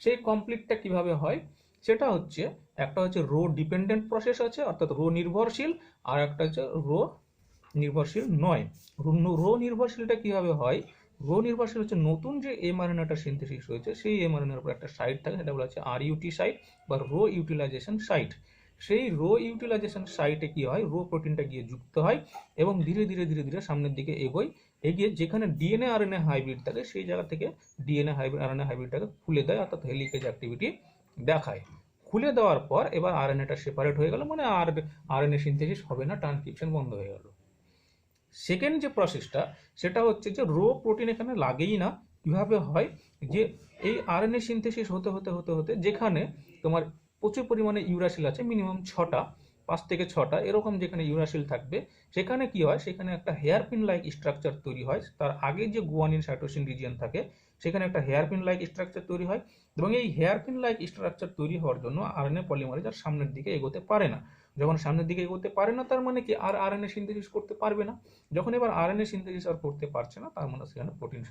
সেই কমপ্লিটটা কিভাবে হয়, সেটা হচ্ছে একটা হচ্ছে রো ডিপেন্ডেন্ট প্রসেস আছে, অর্থাৎ রো নির্ভরশীল, আর একটা হচ্ছে রো নির্ভরশীল নয়। রো নির্ভরশীলটা কিভাবে হয়, রো নির্ভরশীল হচ্ছে নতুন যে এমআরএনএটা সিনথেসিস হয়েছে সেই এমআরএনএর উপর একটা সাইট থাকে, সেটা বলা হচ্ছে আরইউটি সাইট বা রো ইউটিলাইজেশন সাইট। সেই রো ইউটিলাইজেশন সাইটে কি হয়, রো প্রোটিনটা গিয়ে যুক্ত হয় এবং ধীরে ধীরে ধীরে ধীরে সামনের দিকে এগোয়, এগিয়ে যেখানে ডিএনএ আরএনএ হাইব্রিড থাকে সেই জায়গা থেকে ডিএনএ হাইব্রিড আরএনএ হাইব্রিডটাকে খুলে দেয়, অর্থাৎ হেলিকেজ অ্যাক্টিভিটি দেখায়। খুলে দেওয়ার পর এবার আরএনএটা সেপারেট হয়ে গেল, মানে আর আরএনএ সিনথেসিস হবে না, ট্রান্সক্রিপশন বন্ধ হয়ে গেল। সেকেন্ড যে প্রসেসটা সেটা হচ্ছে যে রো প্রোটিন এখানে লাগেই না। কিভাবে হয়, যে এই আরএনএ সিনথেসিস হতে হতে হতে হতে যেখানে তোমার প্রচুর পরিমাণে ইউরাসিল আছে, মিনিমাম 6টা, 5 থেকে 6টা এরকম যেখানে ইউরাসিল থাকবে, সেখানে কি হয়, সেখানে একটা হেয়ারপিন লাইক স্ট্রাকচার তৈরি হয়। তার আগে যে গুয়ানিন সাইটোসিন রিজিয়ন থাকে সেখানে একটা হেয়ারপিন লাইক স্ট্রাকচার তৈরি হয়, এবং এই হেয়ারপিন লাইক স্ট্রাকচার তৈরি হওয়ার জন্য আরএনএ পলিমারেজ আর সামনের দিকে এগোতে পারে না। যখন সামনের দিকে এগোতে পারে না তার মানে কি, আর আরএনএ সিনথেসিস করতে পারবে না। যখন এবার আরএনএ সিনথেসিস আর করতে পারছে না, তার মানে সেখানে প্রোটিন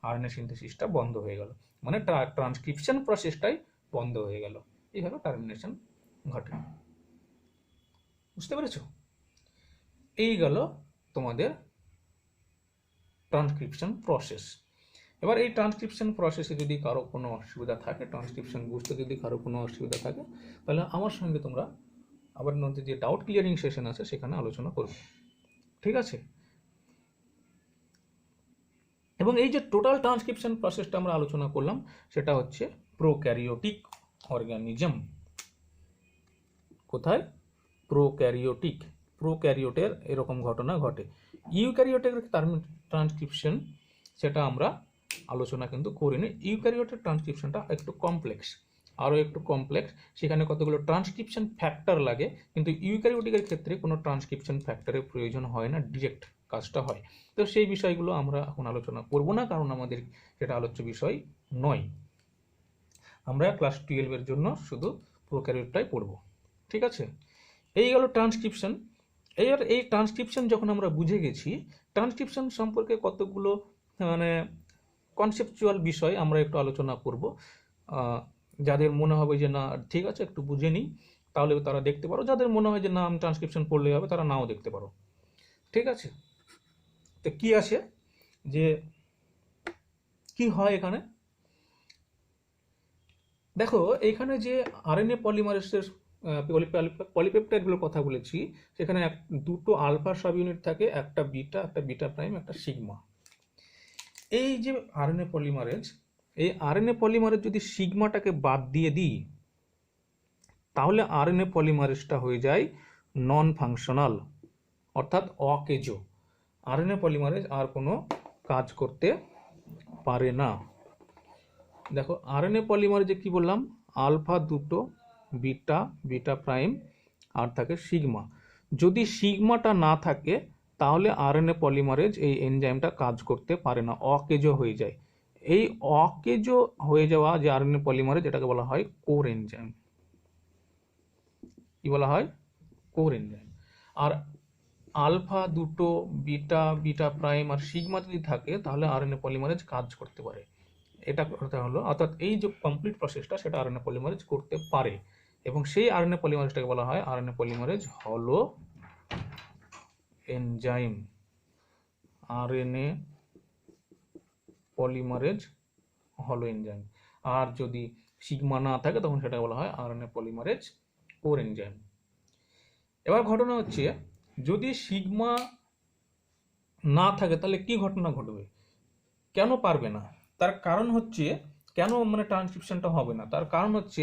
আরএনএ সিনথেসিসটা বন্ধ হয়ে গেল, মানে ট্রান্সক্রিপশন প্রসেসটাই বন্ধ হয়ে গেল। এইভাবে টার্মিনেশন ঘটে। বুঝতে পেরেছো? এই গেল তোমাদের ট্রান্সক্রিপশন প্রসেস। এবার এই ট্রান্সক্রিপশন প্রসেসে যদি কারো কোনো অসুবিধা থাকে, ট্রান্সক্রিপশন বুঝতে যদি কারো কোনো অসুবিধা থাকে, তাহলে আমার সঙ্গে তোমরা আবার মধ্যে যে ডাউট ক্লিয়ারিং সেশন আছে সেখানে আলোচনা করবে, ঠিক আছে? এবং এই যে টোটাল ট্রান্সক্রিপশন প্রসেসটা আমরা আলোচনা করলাম সেটা হচ্ছে প্রোক্যারিওটিক অর্গানিজম। কোথায়? প্রোক্যারিওটের এরকম ঘটনা ঘটে। ইউক্যারিওটের ট্রান্সক্রিপশন সেটা আমরা আলোচনা কিন্তু করিনি। ইউক্যারিওটের ট্রান্সক্রিপশনটা একটু কমপ্লেক্স, আরও একটু কমপ্লেক্স, সেখানে কতগুলো ট্রান্সক্রিপশন ফ্যাক্টর লাগে, কিন্তু ইউক্যারিওটিকের ক্ষেত্রে কোনো ট্রান্সক্রিপশন ফ্যাক্টরের প্রয়োজন হয় না, ডিরেক্ট কাজটা হয়। তো সেই বিষয়গুলো আমরা এখন আলোচনা করব না, কারণ আমাদের সেটা আলোচ্য বিষয় নয়। আমরা ক্লাস 12-এর জন্য শুধু প্রোক্যারিওটটাই পড়ব, ঠিক আছে? এই গেল ট্রান্সক্রিপশন। এই ট্রান্সক্রিপশন যখন আমরা বুঝে গেছি, ট্রান্সক্রিপশন সম্পর্কে কতগুলো মানে কনসেপচুয়াল বিষয় আমরা একটু আলোচনা করব। যাদের মনে হবে যে না ঠিক আছে একটু বুঝে নিই, তাহলে তারা দেখতে পারো। যাদের মনে হয় যে না আমি ট্রান্সক্রিপশন পড়লেই হবে, তারা নাও দেখতে পারো, ঠিক আছে? তো কি আছে যে কি হয় এখানে দেখো, এখানে যে আরএনএ পলিমারেজের পলিপেপটাইডগুলোর কথা বলেছি, সেখানে দুটো আলফা সাব ইউনিট থাকে, একটা বিটা প্রাইম, একটা সিগমা। এই যে আরএনএ পলিমারেজ, এই আরএনএ পলিমারেজ যদি সিগমাটাকে বাদ দিয়ে দিই, তাহলে আরএনএ পলিমারেজটা হয়ে যায় নন ফাংশনাল, অর্থাৎ অকেজো। আরএনএ পলিমারেজ আর কোনো কাজ করতে পারে না। দেখো আরএনএ পলিমারেজে কি বললাম, আলফা দুটো, বিটা প্রাইম, আর থাকে সিগমা। যদি সিগমাটা না থাকে তাহলে আরএনএ পলিমারেজ এই এনজাইমটা কাজ করতে পারে না, অকেজো হয়ে যায়। এই অকেজো হয়ে যাওয়া যে আরএনএ পলিমারেজ, এটাকে বলা হয় কোর এনজাইম। কি বলা হয়? Core enzyme. আর আলফা দুটো, বিটা প্রাইম আর সিগমা যদি থাকে তাহলে আরএনএ পলিমারেজ কাজ করতে পারে। এটা কথা হলো, অর্থাৎ এই যে কমপ্লিট প্রসেসটা সেটা আরএনএ পলিমারেজ করতে পারে, এবং সেই আরএনএ পলিমারেজটাকে বলা হয় আরএনএ পলিমারেজ হলো এনজাইম। আরএনএ পলিমারেজ হলো এনজাইম। আর যদি সিগমা না থাকে তখন সেটা বলা হয় আরএনএ পলিমারেজ কোর এনজাইম। এবার ঘটনা হচ্ছে, যদি সিগমা না থাকে তাহলে কি ঘটনা ঘটবে? কেন পারবে না? তার কারণ হচ্ছে, কেন মানে ট্রান্সক্রিপশনটা হবে না, তার কারণ হচ্ছে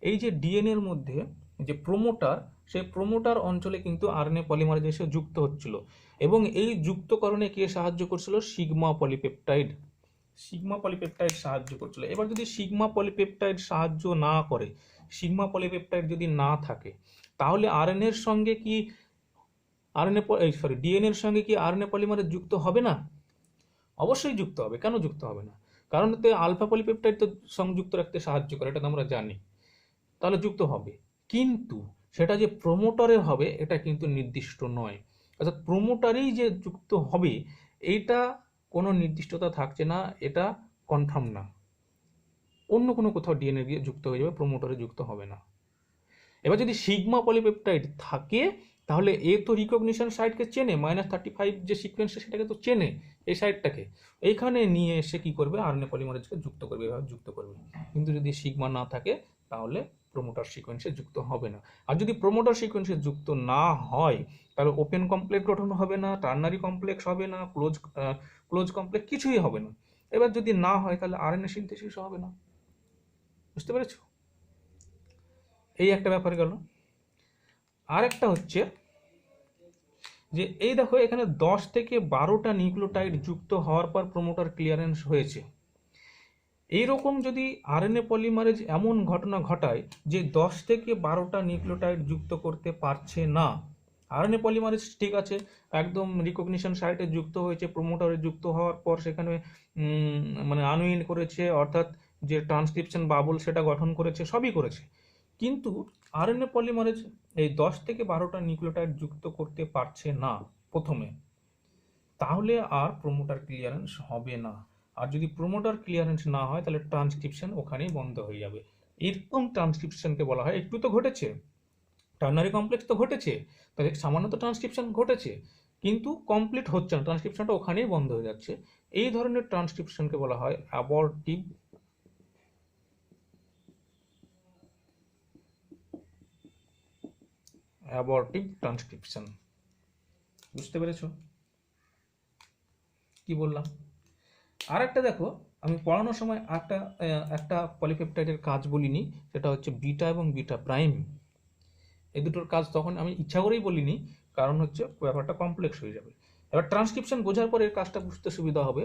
এই যে ডিএনএ এর মধ্যে যে প্রোমোটার, সেই প্রোমোটার অঞ্চলে কিন্তু আরএনএ পলিমারেজ এসে যুক্ত হচ্ছিল, এবং এই যুক্তকরণে কে সাহায্য করছিল? সিগমা পলিপেপটাইড সাহায্য করছিল। এবার যদি সিগমা পলিপেপটাইড সাহায্য না করে, সিগমা পলিপেপটাইড যদি না থাকে, তাহলে আরএনএ এর সঙ্গে কি ডিএনএ এর সঙ্গে কি আরএনএ পলিমারেজ যুক্ত হবে না? অবশ্যই যুক্ত হবে। কেন যুক্ত হবে না? কারণ এতে আলফা পলিপেপটাইড তো সংযুক্ত রাখতে সাহায্য করে, এটা তো আমরা জানি, তাহলে যুক্ত হবে। কিন্তু সেটা যে প্রোমোটারের হবে এটা কিন্তু নির্দিষ্ট নয়, অর্থাৎ প্রোমোটারেই যে যুক্ত হবে এইটা কোনো নির্দিষ্টতা থাকছে না, এটা কনফার্ম না। অন্য কোনো কোথাও ডিএনএ দিয়ে যুক্ত হয়ে যাবে, প্রোমোটারে যুক্ত হবে না। এবার যদি সিগমা পলিপেপটাইড থাকে তাহলে এ তো রিকগনিশন সাইটকে চেনে, -35 যে সিকোয়েন্সটা সেটাকে তো চেনে, এই সাইটটাকে এইখানে নিয়ে এসে কি করবে? আরএনএ পলিমারেজকে যুক্ত করবে, এভাবে যুক্ত করবে। কিন্তু যদি সিগমা না থাকে তাহলে প্রোমোটার সিকোয়েন্সে যুক্ত হবে না। আর যদি প্রোমোটার সিকোয়েন্সে যুক্ত না হয় তাহলে ওপেন কমপ্লেক্স গঠন হবে না, টার্নারি কমপ্লেক্স হবে না, ক্লোজ কমপ্লেক্স কিছুই হবে না। এবার যদি না হয় তাহলে আরএনএ সিনথেসিস হবে না। বুঝতে পেরেছো? এই একটা ব্যাপার গেল। আর একটা হচ্ছে যে এই দেখো এখানে 10 থেকে 12টা নিউক্লিওটাইড যুক্ত হওয়ার পর প্রোমোটার ক্লিয়ারেন্স হয়েছে। এইরকম যদি আরএনএ পলিমারেজ এমন ঘটনা ঘটায় যে 10 থেকে 12টা নিউক্লিওটাইড যুক্ত করতে পারছে না, আরএনএ পলিমারেজ ঠিক আছে একদম রিকগনিশন সাইটে যুক্ত হয়েছে, প্রোমোটারে যুক্ত হওয়ার পর সেখানে মানে আনউইন্ড করেছে, অর্থাৎ যে ট্রান্সক্রিপশন বাবল সেটা গঠন করেছে, সবই করেছে, কিন্তু আরএনএ পলিমারেজ এই 10 থেকে 12টা নিউক্লিওটাইড যুক্ত করতে পারছে না প্রথমে, তাহলে আর প্রোমোটার ক্লিয়ারেন্স হবে না। আর যদি প্রোমোটার ক্লিয়ারেন্স না হয় তাহলে ট্রান্সক্রিপশন ওখানেই বন্ধ হয়ে যাবে। এরকম ট্রান্সক্রিপশনকে বলা হয়, একটু তো ঘটেছে, টার্নারি কমপ্লেক্স তো ঘটেছে, তাহলে সামান্য তো ট্রান্সক্রিপশন ঘটেছে, কিন্তু কমপ্লিট হচ্ছে না, ট্রান্সক্রিপশনটা ওখানেই বন্ধ হয়ে যাচ্ছে। এই ধরনের ট্রান্সক্রিপশনকে বলা হয় অ্যাবর্টিভ ট্রান্সক্রিপশন। বুঝতে পেরেছো কি বললাম? আর একটা দেখো, আমি পড়ানোর সময় একটা পলিপেপটাইডের কাজ বলিনি, সেটা হচ্ছে বিটা এবং বিটা প্রাইম। এই দুটোর কাজ তখন আমি ইচ্ছা করেই বলিনি, কারণ হচ্ছে ব্যাপারটা কমপ্লেক্স হয়ে যাবে। এবার ট্রান্সক্রিপশন বোঝার পর এর কাজটা বুঝতে সুবিধা হবে।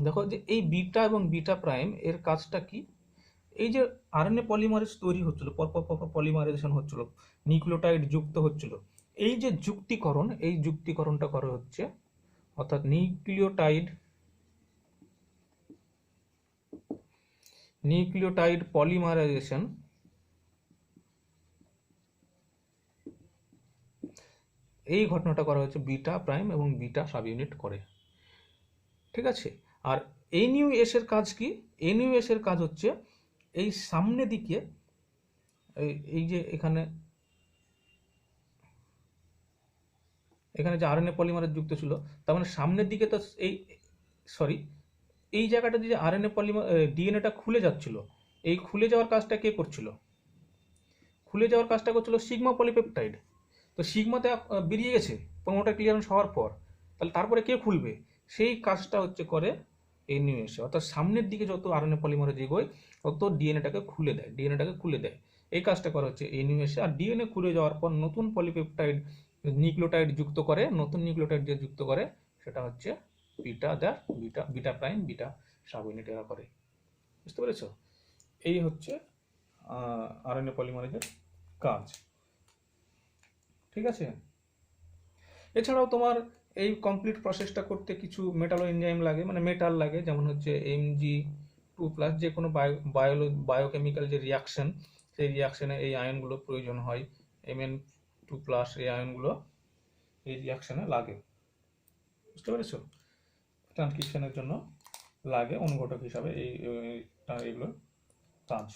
দেখো যে এই বিটা এবং বিটা প্রাইম এর কাজটা কি, এই যে আরএনএ পলিমারেজ তৈরি হচ্ছিল, পরপর পরপর পলিমারাইজেশন হচ্ছিল, নিউক্লিওটাইড যুক্ত হচ্ছিল, এই যে যুক্তিকরণ, এই যুক্তিকরণটা করা হচ্ছে, অর্থাৎ নিউক্লিওটাইড পলিমারাইজেশন, এই ঘটনাটা করা হচ্ছে বিটা প্রাইম এবং বিটা সাব ইউনিট করে। ঠিক আছে? আর এনইউএস এর কাজ কি? এনইউএস এর কাজ হচ্ছে এই সামনে দিকে, এই যে এখানে যে আরএনএ পলিমারেজ যুক্ত ছিল, তার মানে সামনের দিকে তো এই জায়গাটা দিয়ে আরএনএ পলিমার ডিএনএটা খুলে যাচ্ছিল, এই খুলে যাওয়ার কাজটা কে করছিল? খুলে যাওয়ার কাজটা করছিল সিগমা পলিপেপটাইড। তো সিগমাতে বেরিয়ে গেছে প্রোমোটার ক্লিয়ারেন্স হওয়ার পর, তাহলে তারপরে কে খুলবে? সেই কাজটা হচ্ছে করে এনইউএসএ, অর্থাৎ সামনের দিকে যত আরএনএ পলিমারেজ এগোয় তত ডিএনএটাকে খুলে দেয়। এই কাজটা করা হচ্ছে এনইউএসএ। আর ডিএনএ খুলে যাওয়ার পর নতুন পলিপেপটাইড নিউক্লিওটাইড যুক্ত করে, নতুন নিউক্লিওটাইড যে যুক্ত করে সেটা হচ্ছে beta prime beta sub unit এরা করে। বুঝতে পেরেছো? এই হচ্ছে আরএনএ পলিমারেজের কাজ। ঠিক আছে? এছাড়াও তোমার এই কমপ্লিট প্রসেসটা করতে কিছু মেটালো এনজাইম লাগে, মানে মেটাল লাগে, যেমন হচ্ছে Mg2+, যে কোনো বায়োকেমিক্যাল যে রিয়াকশন, সেই রিয়াকশনে এই আয়নগুলো প্রয়োজন হয়। Mn2+, এই আয়নগুলো এই রিয়াকশনে লাগে। বুঝতে পেরেছো? ট্রান্সক্রিপশনের জন্য লাগে অনুঘটক হিসাবে এইগুলোর কাজ।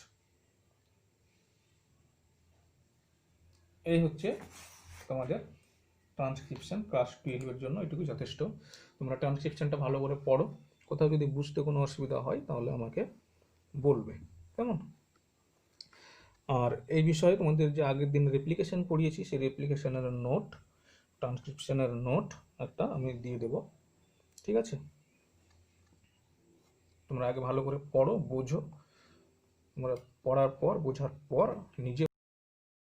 এই হচ্ছে তোমাদের ট্রান্সক্রিপশন ক্লাস 12 এর জন্য এটুকু যথেষ্ট। তোমরা ট্রান্সক্রিপশনটা ভালো করে পড়ো, কোথাও যদি বুঝতে কোনো অসুবিধা হয় তাহলে আমাকে বলবে, কেমন? আর এই বিষয়ে তোমাদের যে আগের দিন রেপ্লিকেশন পড়িয়েছি, সেই রেপ্লিকেশনের নোট, ট্রান্সক্রিপশনের নোট একটা আমি দিয়ে দেবো। ঠিক আছে? তোমরা আগে ভালো করে পড়ো, বোঝো। তোমরা পড়ার পর, বোঝার পর নিজে